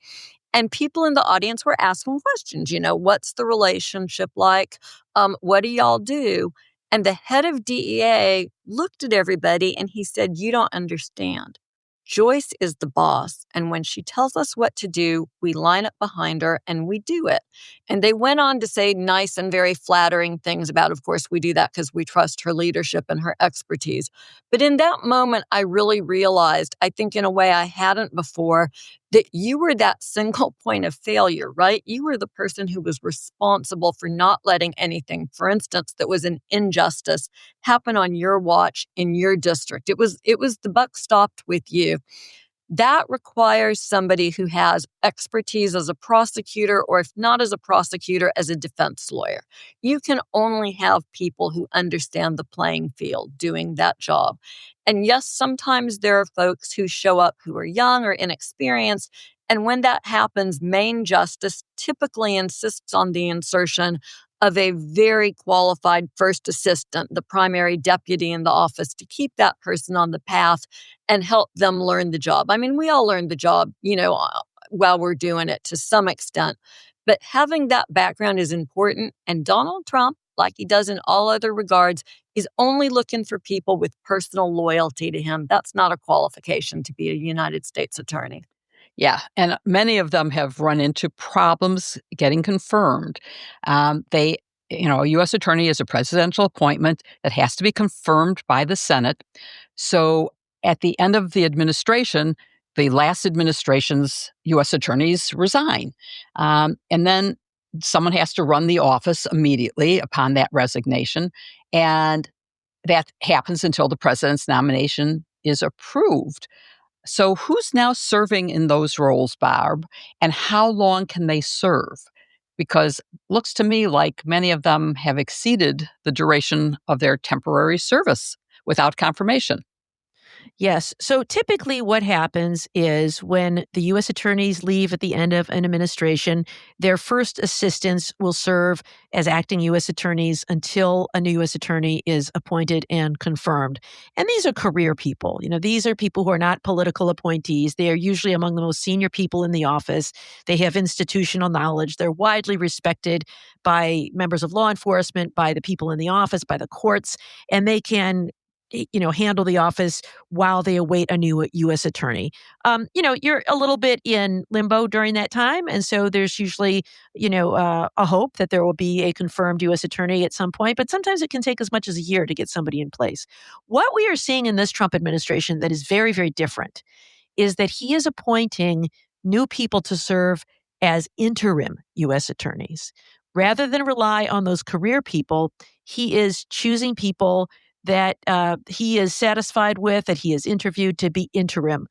And people in the audience were asking questions. What's the relationship like? What do y'all do? And the head of DEA looked at everybody and he said, "You don't understand. Joyce is the boss. And when she tells us what to do, we line up behind her and we do it." And they went on to say nice and very flattering things about, of course, we do that because we trust her leadership and her expertise. But in that moment, I really realized, I think in a way I hadn't before, that you were that single point of failure, right? You were the person who was responsible for not letting anything, for instance, that was an injustice, happen on your watch in your district. It was the buck stopped with you. That requires somebody who has expertise as a prosecutor, or if not as a prosecutor, as a defense lawyer. You can only have people who understand the playing field doing that job. And yes, sometimes there are folks who show up who are young or inexperienced. And when that happens, Maine Justice typically insists on the insertion of a very qualified first assistant, the primary deputy in the office, to keep that person on the path and help them learn the job. I mean, we all learn the job, while we're doing it to some extent. But having that background is important. And Donald Trump, like he does in all other regards, is only looking for people with personal loyalty to him. That's not a qualification to be a United States attorney. Yeah, and many of them have run into problems getting confirmed. A U.S. attorney is a presidential appointment that has to be confirmed by the Senate. So at the end of the administration, the last administration's U.S. attorneys resign. And then someone has to run the office immediately upon that resignation. And that happens until the president's nomination is approved. So who's now serving in those roles, Barb, and how long can they serve? Because it looks to me like many of them have exceeded the duration of their temporary service without confirmation. Yes. So typically what happens is when the U.S. attorneys leave at the end of an administration, their first assistants will serve as acting U.S. attorneys until a new U.S. attorney is appointed and confirmed. And these are career people. These are people who are not political appointees. They are usually among the most senior people in the office. They have institutional knowledge. They're widely respected by members of law enforcement, by the people in the office, by the courts, and they can handle the office while they await a new U.S. attorney. You're a little bit in limbo during that time. And so there's usually, a hope that there will be a confirmed U.S. attorney at some point. But sometimes it can take as much as a year to get somebody in place. What we are seeing in this Trump administration that is very, very different is that he is appointing new people to serve as interim U.S. attorneys. Rather than rely on those career people, he is choosing people that he is satisfied with, that he has interviewed to be interim.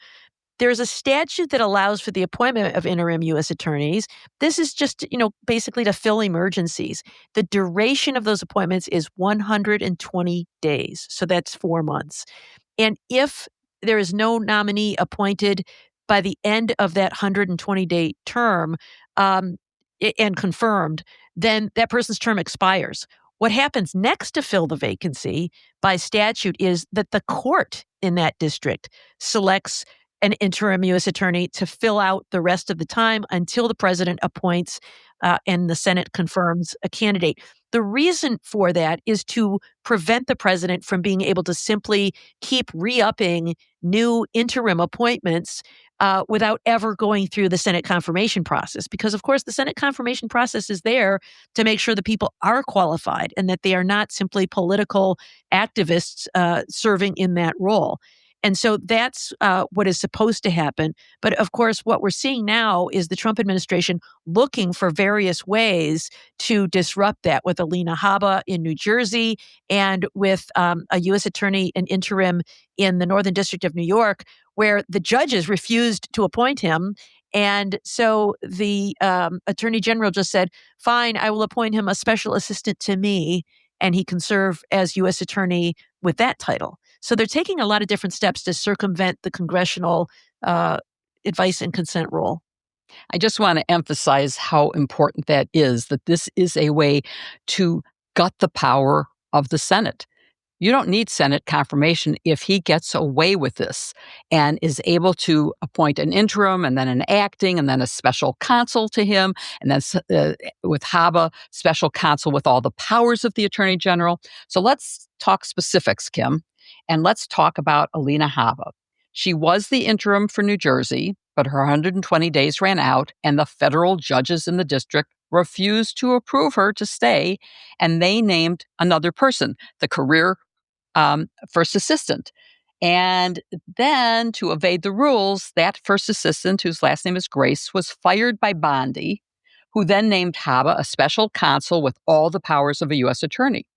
There's a statute that allows for the appointment of interim U.S. attorneys. This is just, basically to fill emergencies. The duration of those appointments is 120 days. So that's 4 months. And if there is no nominee appointed by the end of that 120-day term and confirmed, then that person's term expires. What happens next to fill the vacancy by statute is that the court in that district selects an interim U.S. attorney to fill out the rest of the time until the president appoints and the Senate confirms a candidate. The reason for that is to prevent the president from being able to simply keep re-upping new interim appointments without ever going through the Senate confirmation process. Because, of course, the Senate confirmation process is there to make sure that people are qualified and that they are not simply political activists serving in that role. And so that's what is supposed to happen. But of course, what we're seeing now is the Trump administration looking for various ways to disrupt that, with Alina Habba in New Jersey and with a U.S. attorney, an interim in the Northern District of New York, where the judges refused to appoint him. And so the attorney general just said, fine, I will appoint him a special assistant to me, and he can serve as U.S. attorney with that title. So they're taking a lot of different steps to circumvent the congressional advice and consent rule. I just want to emphasize how important that this is a way to gut the power of the Senate. You don't need Senate confirmation if he gets away with this and is able to appoint an interim and then an acting and then a special counsel to him, and then with Habba, special counsel with all the powers of the Attorney General. So let's talk specifics, Kim, and let's talk about Alina Habba. She was the interim for New Jersey, but her 120 days ran out, and the federal judges in the district refused to approve her to stay, and they named another person, the career first assistant. And then, to evade the rules, that first assistant, whose last name is Grace, was fired by Bondi, who then named Habba a special counsel with all the powers of a U.S. attorney.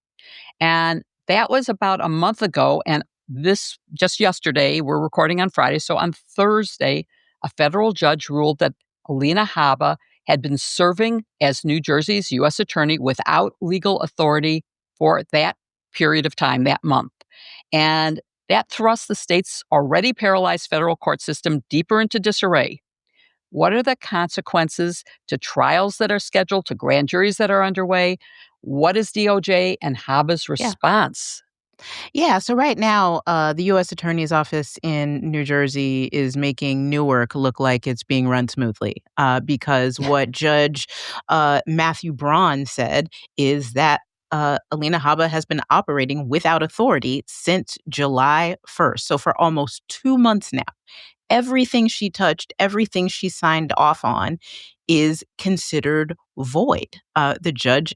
And that was about a month ago. And this, just yesterday, we're recording on Friday. So on Thursday, a federal judge ruled that Alina Habba had been serving as New Jersey's U.S. attorney without legal authority for that period of time, that month. And that thrusts the state's already paralyzed federal court system deeper into disarray. What are the consequences to trials that are scheduled, to grand juries that are underway? What is DOJ and Habba's response? Yeah, so right now, the U.S. Attorney's Office in New Jersey is making Newark look like it's being run smoothly, because what Judge Matthew Braun said is that Alina Habba has been operating without authority since July 1st, so for almost 2 months now. Everything she touched, everything she signed off on is considered void. The judge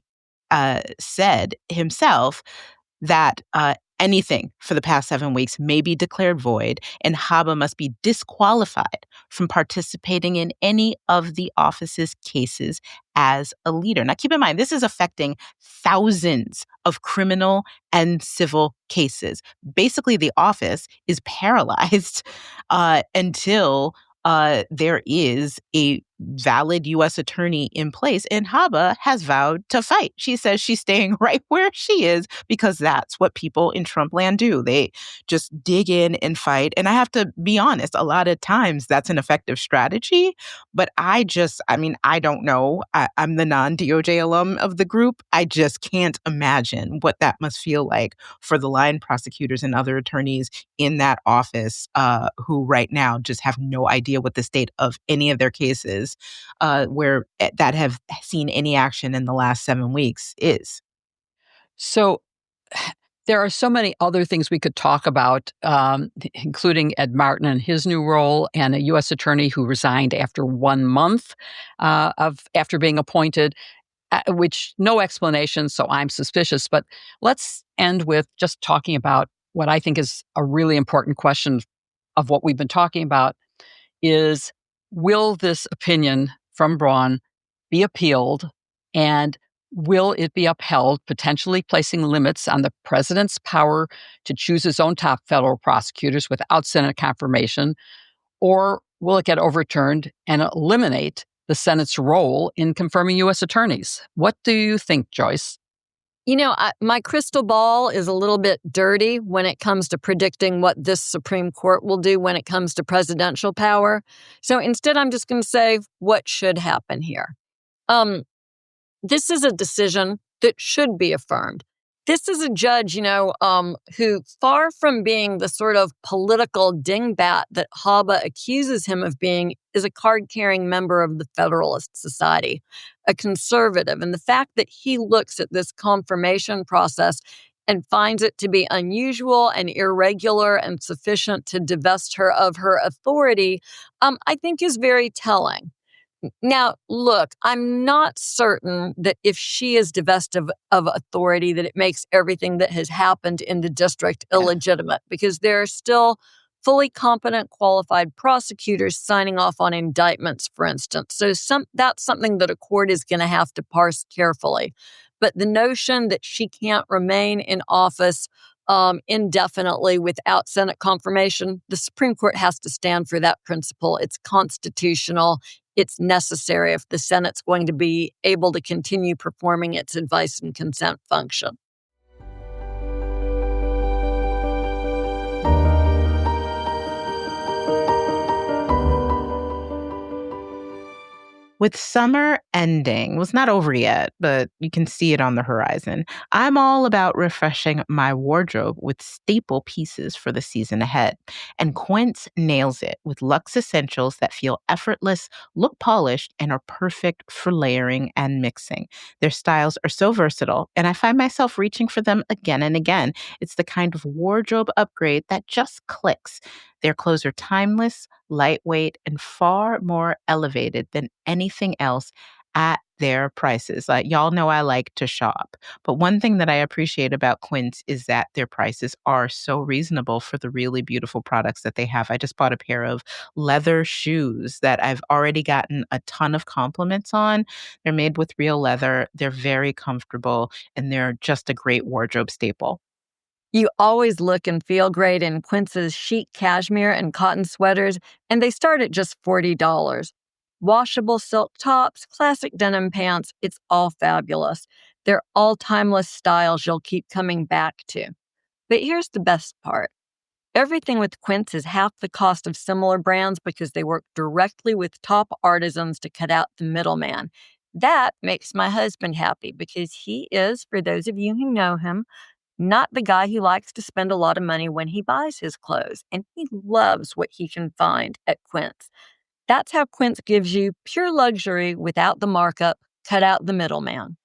said himself that anything for the past 7 weeks may be declared void, and Habba must be disqualified from participating in any of the office's cases as a leader. Now, keep in mind, this is affecting thousands of criminal and civil cases. Basically, the office is paralyzed until there is a valid U.S. attorney in place, and Habba has vowed to fight. She says she's staying right where she is because that's what people in Trump land do. They just dig in and fight. And I have to be honest, a lot of times that's an effective strategy, but I don't know. I'm the non-DOJ alum of the group. I just can't imagine what that must feel like for the line prosecutors and other attorneys in that office who right now just have no idea what the state of any of their cases that have seen any action in the last 7 weeks is. So There are so many other things we could talk about, including Ed Martin and his new role, and a U.S. attorney who resigned after 1 month after being appointed, which no explanation, so I'm suspicious. But let's end with just talking about what I think is a really important question of what we've been talking about is, will this opinion from Braun be appealed, and will it be upheld, potentially placing limits on the president's power to choose his own top federal prosecutors without Senate confirmation, or will it get overturned and eliminate the Senate's role in confirming U.S. attorneys? What do you think, Joyce? My crystal ball is a little bit dirty when it comes to predicting what this Supreme Court will do when it comes to presidential power. So instead, I'm just going to say what should happen here. This is a decision that should be affirmed. This is a judge, who, far from being the sort of political dingbat that Habba accuses him of being, is a card-carrying member of the Federalist Society, a conservative. And the fact that he looks at this confirmation process and finds it to be unusual and irregular and sufficient to divest her of her authority, I think is very telling. Now, look, I'm not certain that if she is divested of authority, that it makes everything that has happened in the district illegitimate, because there are still fully competent, qualified prosecutors signing off on indictments, for instance. So that's something that a court is going to have to parse carefully. But the notion that she can't remain in office indefinitely without Senate confirmation, the Supreme Court has to stand for that principle. It's constitutional. It's necessary if the Senate's going to be able to continue performing its advice and consent function. With summer ending, well, it's not over yet, but you can see it on the horizon. I'm all about refreshing my wardrobe with staple pieces for the season ahead. And Quince nails it with luxe essentials that feel effortless, look polished, and are perfect for layering and mixing. Their styles are so versatile, and I find myself reaching for them again and again. It's the kind of wardrobe upgrade that just clicks. Their clothes are timeless, lightweight, and far more elevated than anything else at their prices. Y'all know I like to shop, but one thing that I appreciate about Quince is that their prices are so reasonable for the really beautiful products that they have. I just bought a pair of leather shoes that I've already gotten a ton of compliments on. They're made with real leather. They're very comfortable, and they're just a great wardrobe staple. You always look and feel great in Quince's chic cashmere and cotton sweaters, and they start at just $40. Washable silk tops, classic denim pants, it's all fabulous. They're all timeless styles you'll keep coming back to. But here's the best part. Everything with Quince is half the cost of similar brands because they work directly with top artisans to cut out the middleman. That makes my husband happy because he is, for those of you who know him, not the guy who likes to spend a lot of money when he buys his clothes, and he loves what he can find at Quince. That's how Quince gives you pure luxury without the markup, cut out the middleman.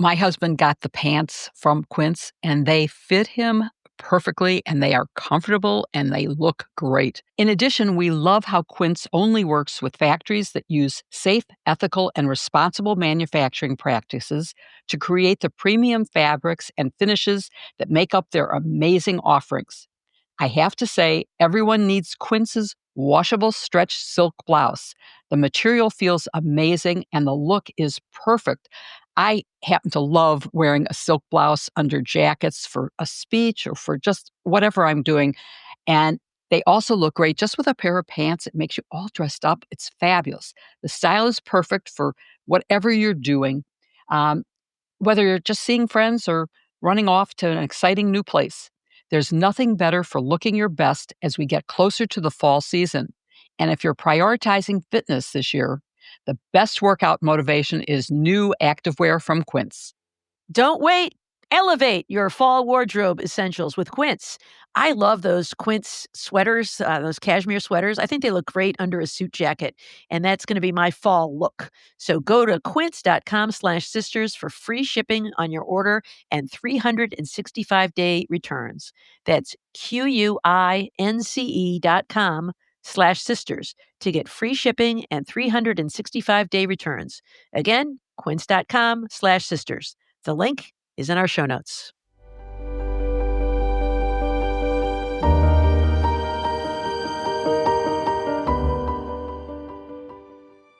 My husband got the pants from Quince, and they fit him perfectly, and they are comfortable, and they look great. In addition, we love how Quince only works with factories that use safe, ethical, and responsible manufacturing practices to create the premium fabrics and finishes that make up their amazing offerings. I have to say, everyone needs Quince's washable stretch silk blouse. The material feels amazing, and the look is perfect. I happen to love wearing a silk blouse under jackets for a speech or for just whatever I'm doing. And they also look great just with a pair of pants. It makes you all dressed up. It's fabulous. The style is perfect for whatever you're doing, whether you're just seeing friends or running off to an exciting new place. There's nothing better for looking your best as we get closer to the fall season. And if you're prioritizing fitness this year, the best workout motivation is new activewear from Quince. Don't wait. Elevate your fall wardrobe essentials with Quince. I love those Quince sweaters, those cashmere sweaters. I think they look great under a suit jacket, and that's going to be my fall look. So go to quince.com/sisters for free shipping on your order and 365-day returns. That's QUINCE.com/sisters to get free shipping and 365-day returns. Again, quince.com/sisters. The link is in our show notes.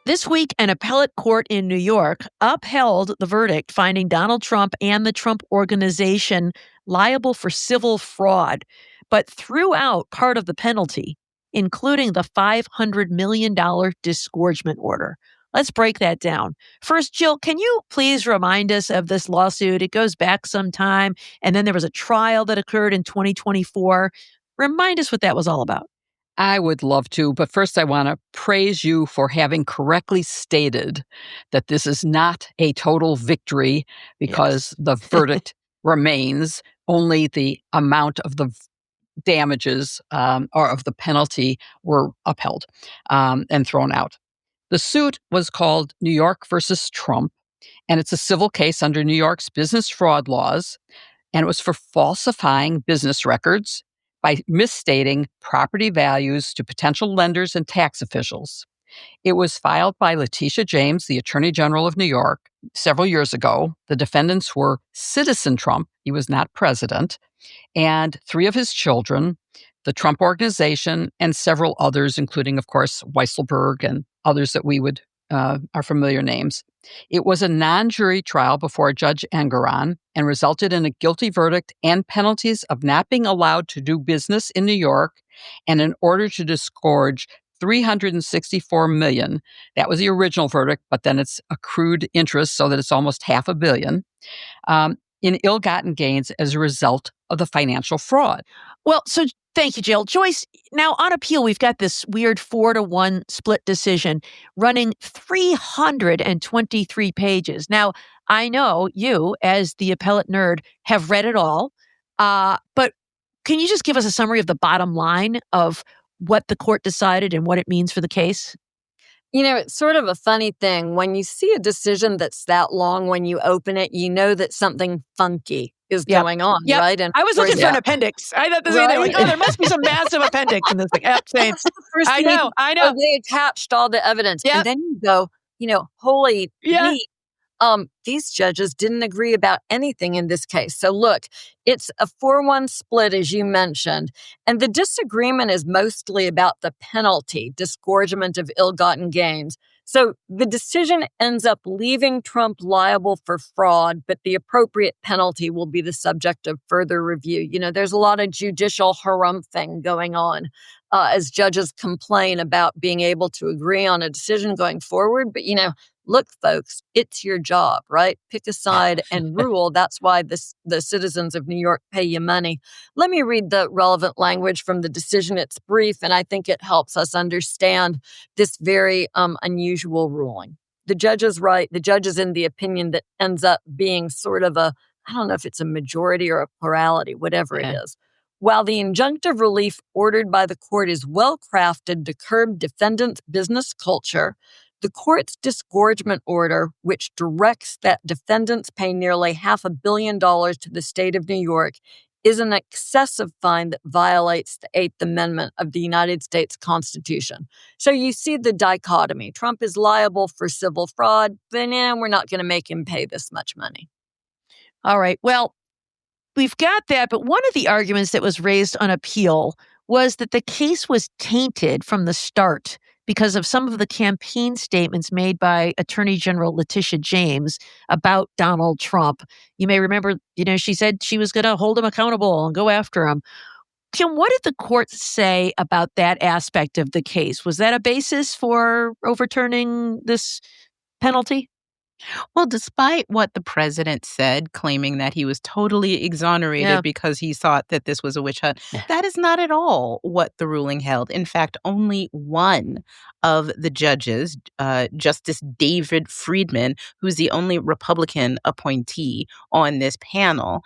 This week, an appellate court in New York upheld the verdict finding Donald Trump and the Trump Organization liable for civil fraud, but threw out part of the penalty, including the $500 million disgorgement order. Let's break that down. First, Jill, can you please remind us of this lawsuit? It goes back some time, and then there was a trial that occurred in 2024. Remind us what that was all about. I would love to, but first I want to praise you for having correctly stated that this is not a total victory because the verdict remains. Only the amount of the damages or of the penalty were upheld and thrown out. The suit was called New York versus Trump, and it's a civil case under New York's business fraud laws, and it was for falsifying business records by misstating property values to potential lenders and tax officials. It was filed by Letitia James, the Attorney General of New York, several years ago. The defendants were Citizen Trump, he was not president, and 3 of his children, the Trump Organization, and several others, including, of course, Weisselberg and others that we would are familiar names. It was a non-jury trial before Judge Engoron and resulted in a guilty verdict and penalties of not being allowed to do business in New York and an order to disgorge $364 million. That was the original verdict, but then it's accrued interest so that it's almost $500 million in ill-gotten gains as a result of the financial fraud. Well, so thank you, Jill. Joyce, now on appeal, we've got this weird 4-1 split decision running 323 pages. Now, I know you, as the appellate nerd, have read it all, but can you just give us a summary of the bottom line of what the court decided and what it means for the case? You know, it's sort of a funny thing. When you see a decision that's that long, when you open it, you know that something funky is going on, right? And I was looking for an appendix. I thought this was like, oh, there must be some massive appendix in this thing. Same. I know. Oh, they attached all the evidence. And then you go, holy wheat. These judges didn't agree about anything in this case. So look, it's a 4-1 split, as you mentioned, and the disagreement is mostly about the penalty, disgorgement of ill-gotten gains. So the decision ends up leaving Trump liable for fraud, but the appropriate penalty will be the subject of further review. There's a lot of judicial harumphing going on as judges complain about being able to agree on a decision going forward. But, look, folks, it's your job, right? Pick a side and rule. That's why the citizens of New York pay you money. Let me read the relevant language from the decision. It's brief, and I think it helps us understand this very unusual ruling. The judges write, the judge is in the opinion that ends up being sort of I don't know if it's a majority or a plurality, whatever it is. While the injunctive relief ordered by the court is well crafted to curb defendants' business culture, the court's disgorgement order, which directs that defendants pay nearly $500 million to the state of New York, is an excessive fine that violates the 8th Amendment of the United States Constitution. So you see the dichotomy. Trump is liable for civil fraud, but we're not going to make him pay this much money. All right. Well, we've got that, but one of the arguments that was raised on appeal was that the case was tainted from the start because of some of the campaign statements made by Attorney General Letitia James about Donald Trump. You may remember, she said she was going to hold him accountable and go after him. Kim, what did the court say about that aspect of the case? Was that a basis for overturning this penalty? Well, despite what the president said, claiming that he was totally exonerated Yeah. because he thought that this was a witch hunt, that is not at all what the ruling held. In fact, only one of the judges, Justice David Friedman, who's the only Republican appointee on this panel,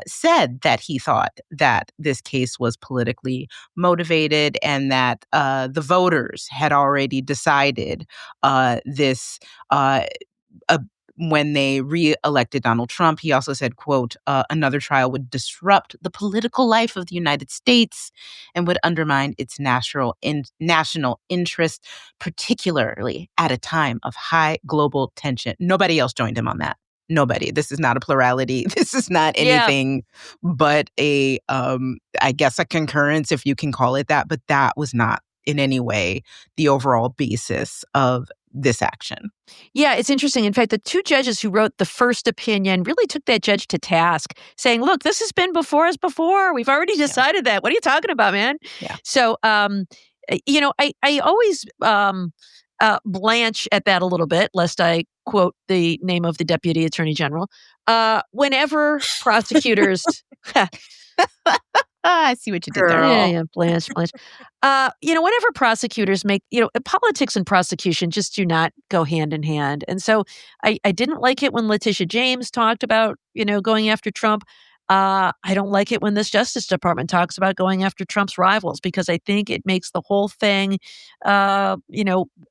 said that he thought that this case was politically motivated and that the voters had already decided this. Uh, when they re-elected Donald Trump. He also said, quote, another trial would disrupt the political life of the United States and would undermine its national interest, particularly at a time of high global tension. Nobody else joined him on that. Nobody. This is not a plurality. This is not anything but I guess a concurrence, if you can call it that. But that was not in any way the overall basis of this action. Yeah, it's interesting. In fact, the two judges who wrote the first opinion really took that judge to task, saying, look, this has been before us before. We've already decided that. What are you talking about, man? Yeah. So, I always blanch at that a little bit, lest I quote the name of the deputy attorney general. Whenever prosecutors... I see what you did there. Yeah, Blanche. Whenever prosecutors make, politics and prosecution just do not go hand in hand. And so I didn't like it when Letitia James talked about, going after Trump. I don't like it when this Justice Department talks about going after Trump's rivals, because I think it makes the whole thing,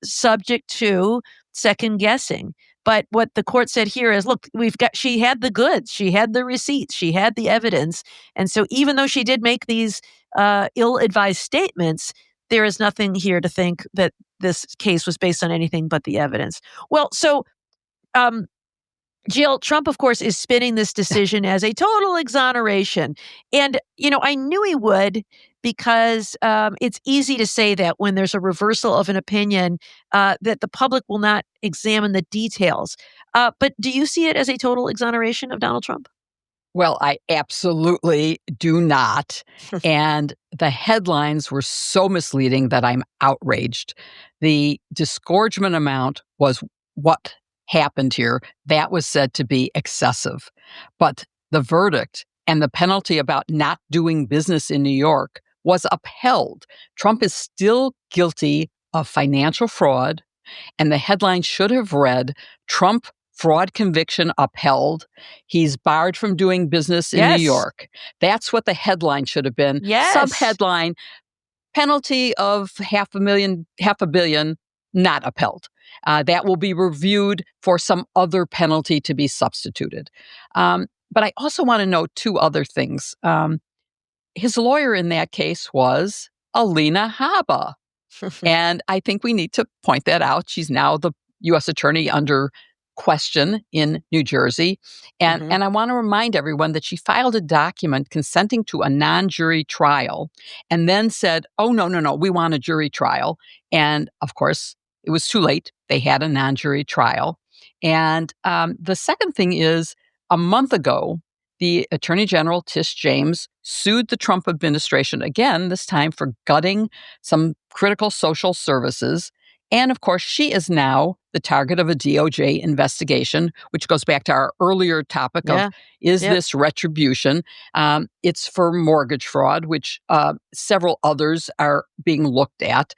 subject to second guessing. But what the court said here is, look, she had the goods, she had the receipts, she had the evidence. And so even though she did make these ill-advised statements, there is nothing here to think that this case was based on anything but the evidence. Well, so, Jill, Trump, of course, is spinning this decision as a total exoneration. And, I knew he would, because it's easy to say that when there's a reversal of an opinion, that the public will not examine the details. But do you see it as a total exoneration of Donald Trump? Well, I absolutely do not. And the headlines were so misleading that I'm outraged. The disgorgement amount was what happened here. That was said to be excessive. But the verdict and the penalty about not doing business in New York was upheld. Trump is still guilty of financial fraud, and the headline should have read, Trump fraud conviction upheld. He's barred from doing business in New York. That's what the headline should have been. Yes. Subheadline, penalty of $500 million, not upheld. That will be reviewed for some other penalty to be substituted. But I also want to note two other things. His lawyer in that case was Alina Habba. And I think we need to point that out. She's now the U.S. attorney under question in New Jersey. And I want to remind everyone that she filed a document consenting to a non-jury trial and then said, oh, no, we want a jury trial. And of course, it was too late. They had a non-jury trial. And the second thing is, a month ago, the Attorney General, Tish James, sued the Trump administration again, this time for gutting some critical social services. And of course, she is now the target of a DOJ investigation, which goes back to our earlier topic of, is this retribution? It's for mortgage fraud, which several others are being looked at.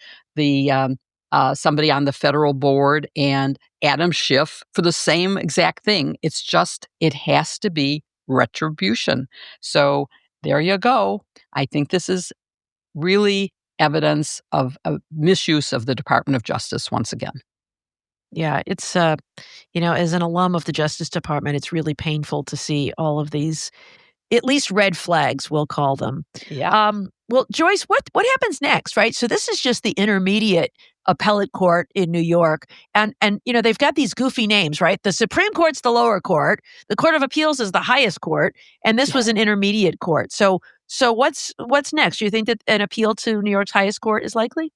Somebody on the federal board and Adam Schiff for the same exact thing. It's just, it has to be retribution. So there you go. I think this is really evidence of a misuse of the Department of Justice once again. Yeah, it's, as an alum of the Justice Department, it's really painful to see all of these, at least red flags, we'll call them. Yeah. Well, Joyce, what happens next, right? So this is just the intermediate appellate court in New York. And they've got these goofy names, right? The Supreme Court's the lower court. The Court of Appeals is the highest court. And this was an intermediate court. So what's next? Do you think that an appeal to New York's highest court is likely?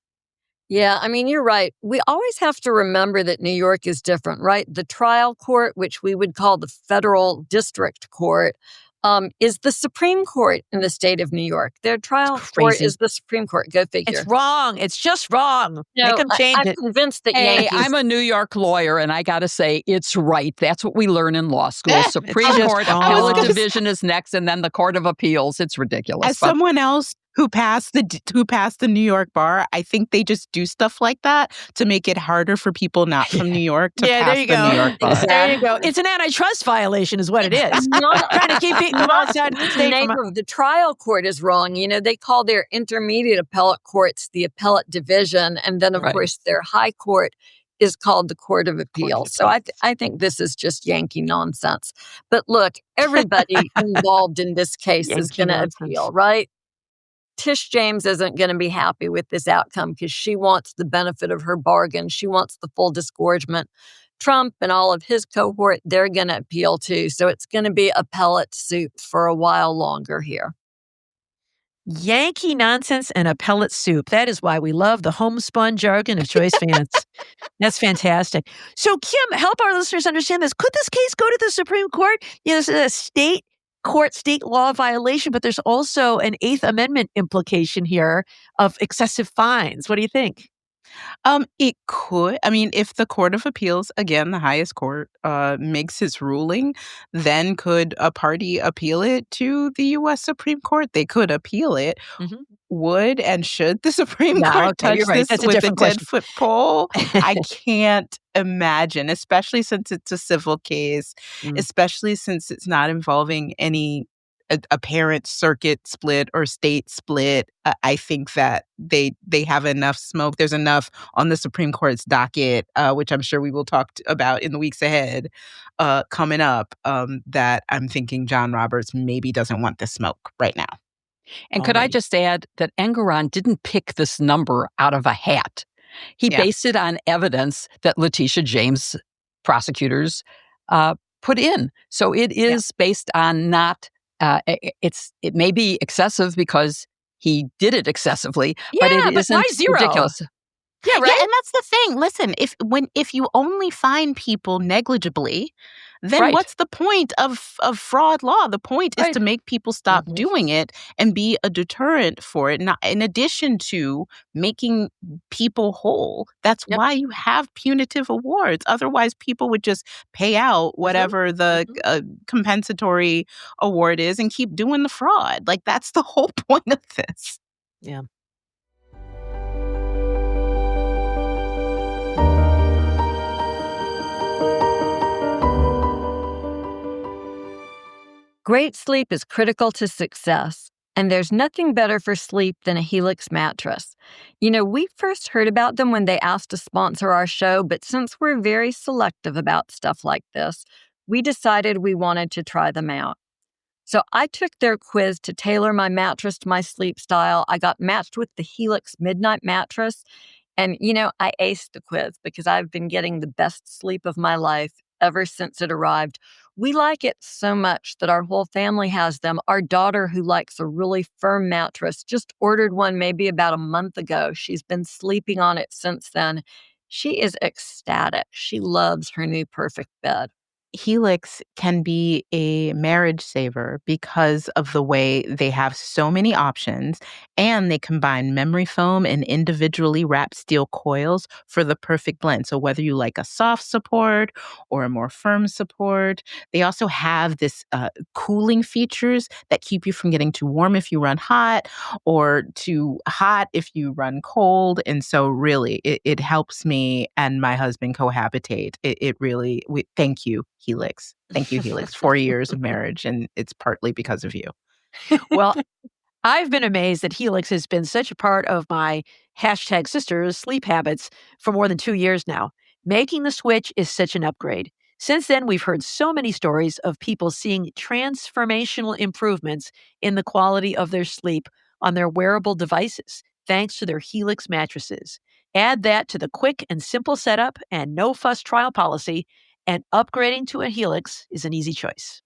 Yeah, I mean, you're right. We always have to remember that New York is different, right? The trial court, which we would call the federal district court, is the Supreme Court in the state of New York. Their trial court crazy. is the Supreme Court. Go figure. It's wrong. It's just wrong. Make them change I'm it. convinced that Hey, Yankees. I'm a New York lawyer, and I got to say, it's right. That's what we learn in law school. Supreme just Court, wrong. Appellate Division is next, and then the Court of Appeals. It's ridiculous. As someone else who passed the New York bar, I think they just do stuff like that to make it harder for people not from New York to pass there you the go. New York bar. There you go. It's an antitrust violation is what it is. Trying to keep people outside the The state name from... of the trial court is wrong. They call their intermediate appellate courts the appellate division. And then, of Right. course, their high court is called the Court of Appeals. So I think this is just Yankee nonsense. But look, everybody involved in this case is Yankee going to nonsense. appeal, right? Tish James isn't going to be happy with this outcome because she wants the benefit of her bargain. She wants the full disgorgement. Trump and all of his cohort, they're going to appeal too. So it's going to be appellate soup for a while longer here. Yankee nonsense and appellate soup. That is why we love the homespun jargon of Choice fans. That's fantastic. So, Kim, help our listeners understand this. Could this case go to the Supreme Court? This is a state court, state law violation, but there's also an Eighth Amendment implication here of excessive fines. What do you think? It could. I mean, if the Court of Appeals, again, the highest court, makes its ruling, then could a party appeal it to the U.S. Supreme Court? They could appeal it. Mm-hmm. Would and should the Supreme No, Court okay, touch you're right. this That's a with a different question. 10-foot pole? I can't imagine, especially since it's a civil case, Mm. especially since it's not involving any apparent circuit split or state split. I think that they have enough smoke. There's enough on the Supreme Court's docket, which I'm sure we will talk about in the weeks ahead, coming up, that I'm thinking John Roberts maybe doesn't want the smoke right now. And could I just add that Engoron didn't pick this number out of a hat. He based it on evidence that Letitia James prosecutors put in. So it is based on not, it may be excessive because he did it excessively, but it isn't why zero? ridiculous. Yeah, right. Yeah, and that's the thing. Listen, if you only fine people negligibly, then what's the point of fraud law? The point is to make people stop doing it and be a deterrent for it. Not, in addition to making people whole, that's why you have punitive awards. Otherwise, people would just pay out whatever the compensatory award is and keep doing the fraud. Like, that's the whole point of this. Yeah. Great sleep is critical to success, and there's nothing better for sleep than a Helix mattress. We first heard about them when they asked to sponsor our show, but since we're very selective about stuff like this, we decided we wanted to try them out. So I took their quiz to tailor my mattress to my sleep style. I got matched with the Helix Midnight Mattress, and I aced the quiz because I've been getting the best sleep of my life ever since it arrived. We like it so much that our whole family has them. Our daughter, who likes a really firm mattress, just ordered one maybe about a month ago. She's been sleeping on it since then. She is ecstatic. She loves her new perfect bed. Helix can be a marriage saver because of the way they have so many options, and they combine memory foam and individually wrapped steel coils for the perfect blend. So whether you like a soft support or a more firm support, they also have this cooling features that keep you from getting too warm if you run hot or too hot if you run cold. And so really, it helps me and my husband cohabitate. It really, thank you, Helix. Thank you, Helix. 4 years of marriage, and it's partly because of you. Well, I've been amazed that Helix has been such a part of my #sisters sleep habits for more than 2 years now. Making the switch is such an upgrade. Since then, we've heard so many stories of people seeing transformational improvements in the quality of their sleep on their wearable devices, thanks to their Helix mattresses. Add that to the quick and simple setup and no-fuss trial policy, and upgrading to a Helix is an easy choice.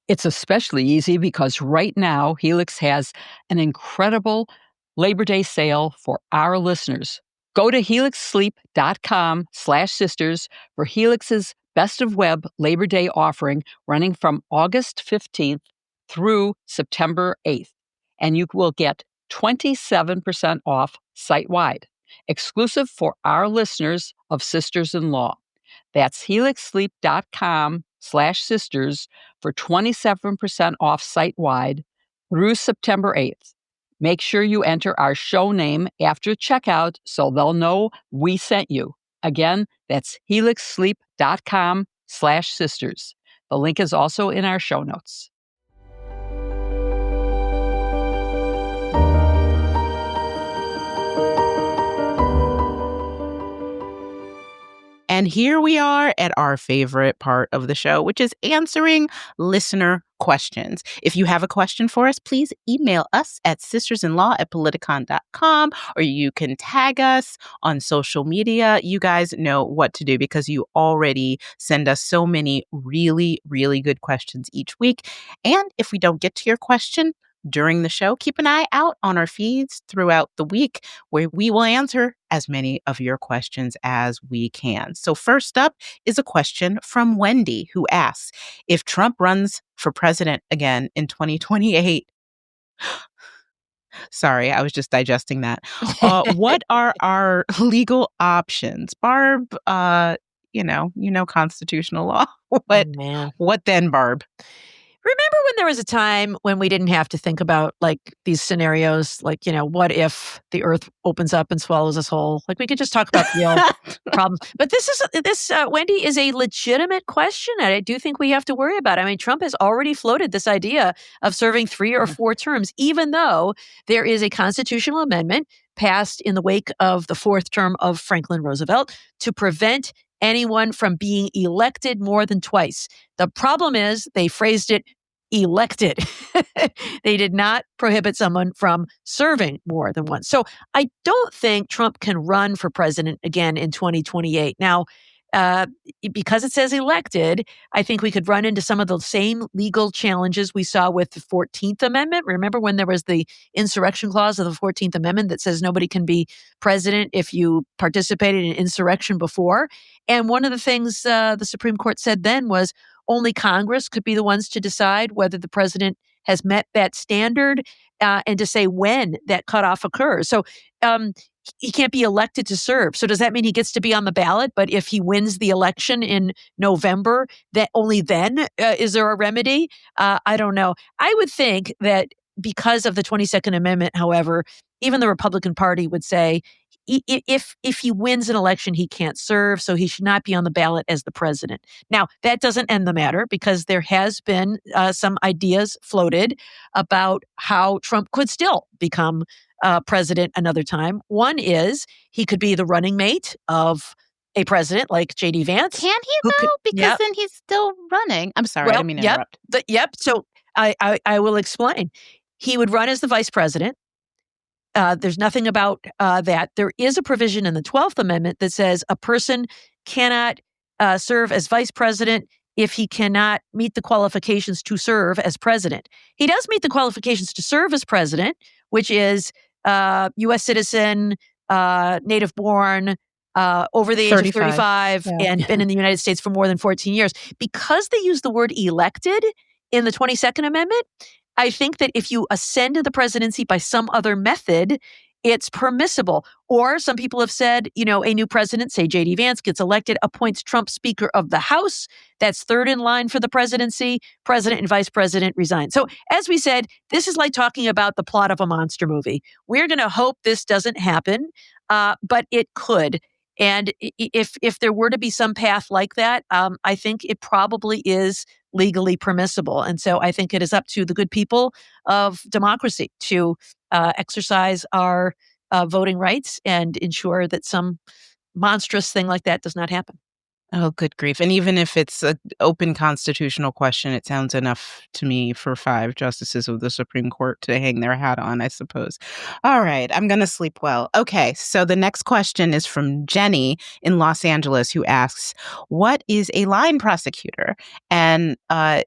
It's especially easy because right now, Helix has an incredible Labor Day sale for our listeners. Go to helixsleep.com/sisters for Helix's Best of Web Labor Day offering running from August 15th through September 8th, and you will get 27% off site-wide, exclusive for our listeners of Sisters-in-Law. That's helixsleep.com/sisters for 27% off site-wide through September 8th. Make sure you enter our show name after checkout so they'll know we sent you. Again, that's helixsleep.com/sisters. The link is also in our show notes. And here we are at our favorite part of the show, which is answering listener questions. If you have a question for us, please email us at sistersinlaw@politicon.com, or you can tag us on social media. You guys know what to do because you already send us so many really, really good questions each week. And if we don't get to your question during the show, keep an eye out on our feeds throughout the week where we will answer as many of your questions as we can. So first up is a question from Wendy, who asks, if Trump runs for president again in 2028, sorry, I was just digesting that. What are our legal options? Barb, you know constitutional law. What then, Barb? Remember when there was a time when we didn't have to think about like these scenarios, like, what if the earth opens up and swallows us whole? Like we could just talk about real problems. But this, Wendy, is a legitimate question. And I do think we have to worry about it. I mean, Trump has already floated this idea of serving 3 or 4 terms, even though there is a constitutional amendment passed in the wake of the 4th term of Franklin Roosevelt to prevent anyone from being elected more than twice. The problem is they phrased it elected. They did not prohibit someone from serving more than once. So I don't think Trump can run for president again in 2028. Now, because it says elected, I think we could run into some of the same legal challenges we saw with the 14th Amendment. Remember when there was the insurrection clause of the 14th Amendment that says nobody can be president if you participated in insurrection before? And one of the things the Supreme Court said then was only Congress could be the ones to decide whether the president has met that standard and to say when that cutoff occurs. So he can't be elected to serve. So does that mean he gets to be on the ballot? But if he wins the election in November, that only then is there a remedy? I don't know. I would think that because of the 22nd Amendment, however, even the Republican Party would say if he wins an election, he can't serve, so he should not be on the ballot as the president. Now, that doesn't end the matter because there has been some ideas floated about how Trump could still become president another time. One is he could be the running mate of a president like J.D. Vance. Can he though? Because then he's still running. I'm sorry, I didn't mean to interrupt. So I will explain. He would run as the vice president. There's nothing about that. There is a provision in the 12th Amendment that says a person cannot serve as vice president if he cannot meet the qualifications to serve as president. He does meet the qualifications to serve as president, which is U.S. citizen, native born, over the age of 35, and been in the United States for more than 14 years. Because they use the word elected in the 22nd Amendment, I think that if you ascend to the presidency by some other method, it's permissible. Or some people have said, a new president, say J.D. Vance, gets elected, appoints Trump Speaker of the House. That's third in line for the presidency. President and vice president resign. So as we said, this is like talking about the plot of a monster movie. We're going to hope this doesn't happen, but it could. And if there were to be some path like that, I think it probably is legally permissible. And so I think it is up to the good people of democracy to exercise our voting rights and ensure that some monstrous thing like that does not happen. Oh, good grief. And even if it's an open constitutional question, it sounds enough to me for 5 justices of the Supreme Court to hang their hat on, I suppose. All right, I'm going to sleep well. Okay, so the next question is from Jenny in Los Angeles, who asks, what is a line prosecutor? And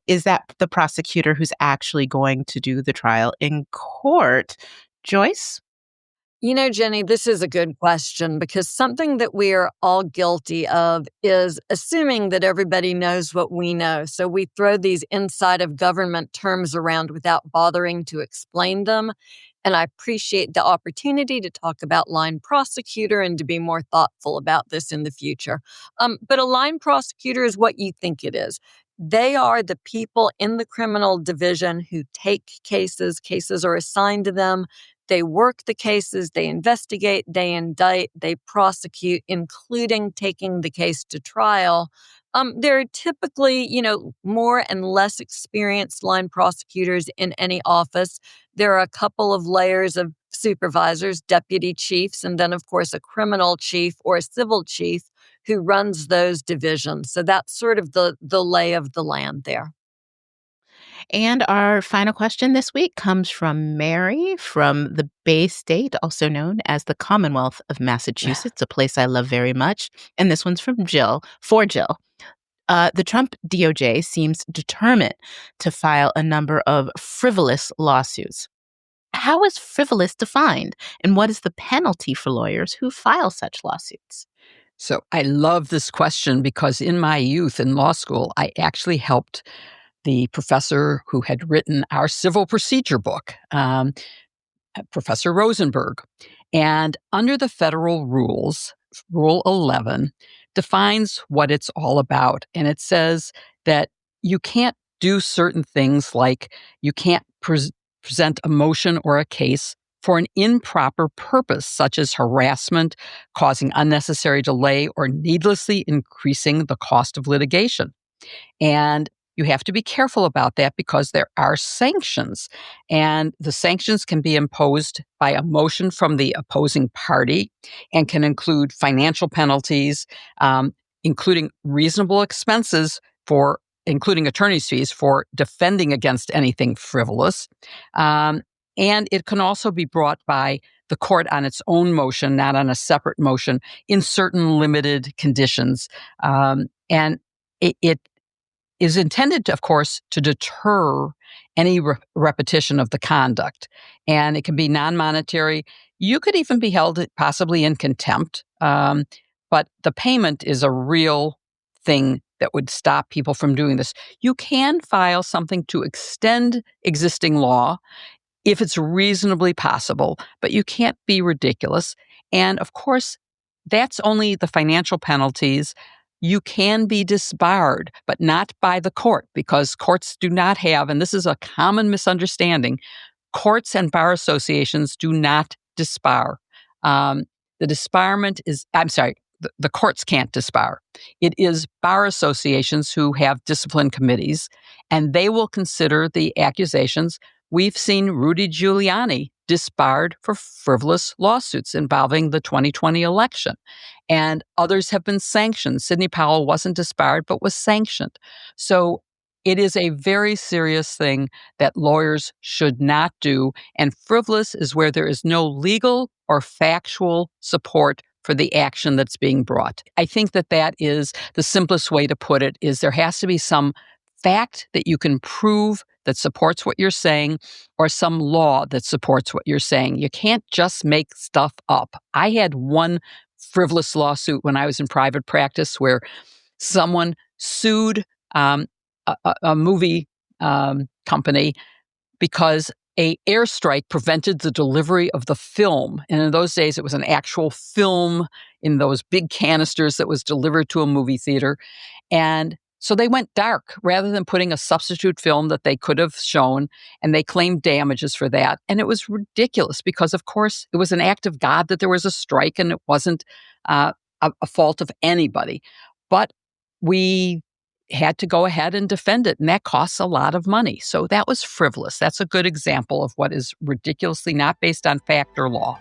is that the prosecutor who's actually going to do the trial in court? Joyce? You know, Jenny, this is a good question because something that we are all guilty of is assuming that everybody knows what we know. So we throw these inside of government terms around without bothering to explain them. And I appreciate the opportunity to talk about line prosecutor and to be more thoughtful about this in the future. But a line prosecutor is what you think it is. They are the people in the criminal division who take cases. Cases are assigned to them. They work the cases, they investigate, they indict, they prosecute, including taking the case to trial. There are typically, more and less experienced line prosecutors in any office. There are a couple of layers of supervisors, deputy chiefs, and then, of course, a criminal chief or a civil chief who runs those divisions. So that's sort of the lay of the land there. And our final question this week comes from Mary from the Bay State, also known as the Commonwealth of Massachusetts, a place I love very much. And this one's from Jill, for Jill. The Trump DOJ seems determined to file a number of frivolous lawsuits. How is frivolous defined, and what is the penalty for lawyers who file such lawsuits? So I love this question because in my youth in law school, I actually helped the professor who had written our civil procedure book, Professor Rosenberg. And under the federal rules, Rule 11 defines what it's all about. And it says that you can't do certain things like you can't present a motion or a case for an improper purpose, such as harassment, causing unnecessary delay, or needlessly increasing the cost of litigation. And you have to be careful about that because there are sanctions, and the sanctions can be imposed by a motion from the opposing party and can include financial penalties, including reasonable expenses including attorney's fees for defending against anything frivolous. And it can also be brought by the court on its own motion, not on a separate motion, in certain limited conditions. And it is intended, of course, to deter any repetition of the conduct. And it can be non-monetary. You could even be held possibly in contempt. But the payment is a real thing that would stop people from doing this. You can file something to extend existing law if it's reasonably possible, but you can't be ridiculous. And of course, that's only the financial penalties. You can be disbarred, but not by the court, because courts do not have, and this is a common misunderstanding, courts and bar associations do not disbar. The disbarment is, the courts can't disbar. It is bar associations who have discipline committees, and they will consider the accusations. We've seen Rudy Giuliani disbarred for frivolous lawsuits involving the 2020 election. And others have been sanctioned. Sidney Powell wasn't disbarred, but was sanctioned. So it is a very serious thing that lawyers should not do. And frivolous is where there is no legal or factual support for the action that's being brought. I think that is the simplest way to put it, is there has to be some fact that you can prove that supports what you're saying, or some law that supports what you're saying. You can't just make stuff up. I had one frivolous lawsuit when I was in private practice where someone sued a movie company because an airstrike prevented the delivery of the film. And in those days, it was an actual film in those big canisters that was delivered to a movie theater. And so they went dark rather than putting a substitute film that they could have shown, and they claimed damages for that. And it was ridiculous because, of course, it was an act of God that there was a strike, and it wasn't a fault of anybody. But we had to go ahead and defend it, and that costs a lot of money. So that was frivolous. That's a good example of what is ridiculously not based on fact or law.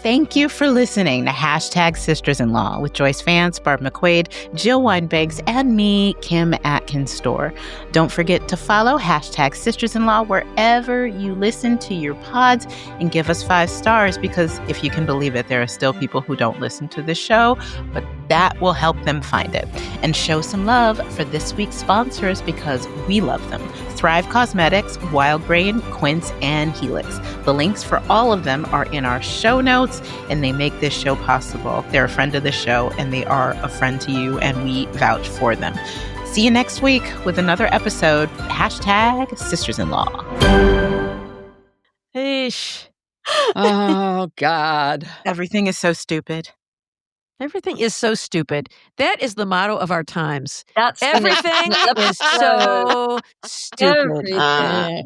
Thank you for listening to #Sisters-in-Law with Joyce Vance, Barb McQuaid, Jill Wine-Beggs, and me, Kim Atkins Stohr. Don't forget to follow #Sisters-in-Law wherever you listen to your pods, and give us 5 stars, because if you can believe it, there are still people who don't listen to the show, but that will help them find it. And show some love for this week's sponsors, because we love them. Thrive Causemetics, Wildbrain, Quince, and Helix. The links for all of them are in our show notes, and they make this show possible. They're a friend of the show, and they are a friend to you, and we vouch for them. See you next week with another episode. Hashtag Sisters-in-Law. Eesh. Oh, God. Everything is so stupid. Everything is so stupid. That is the motto of our times. That's Everything is so stupid. Everything.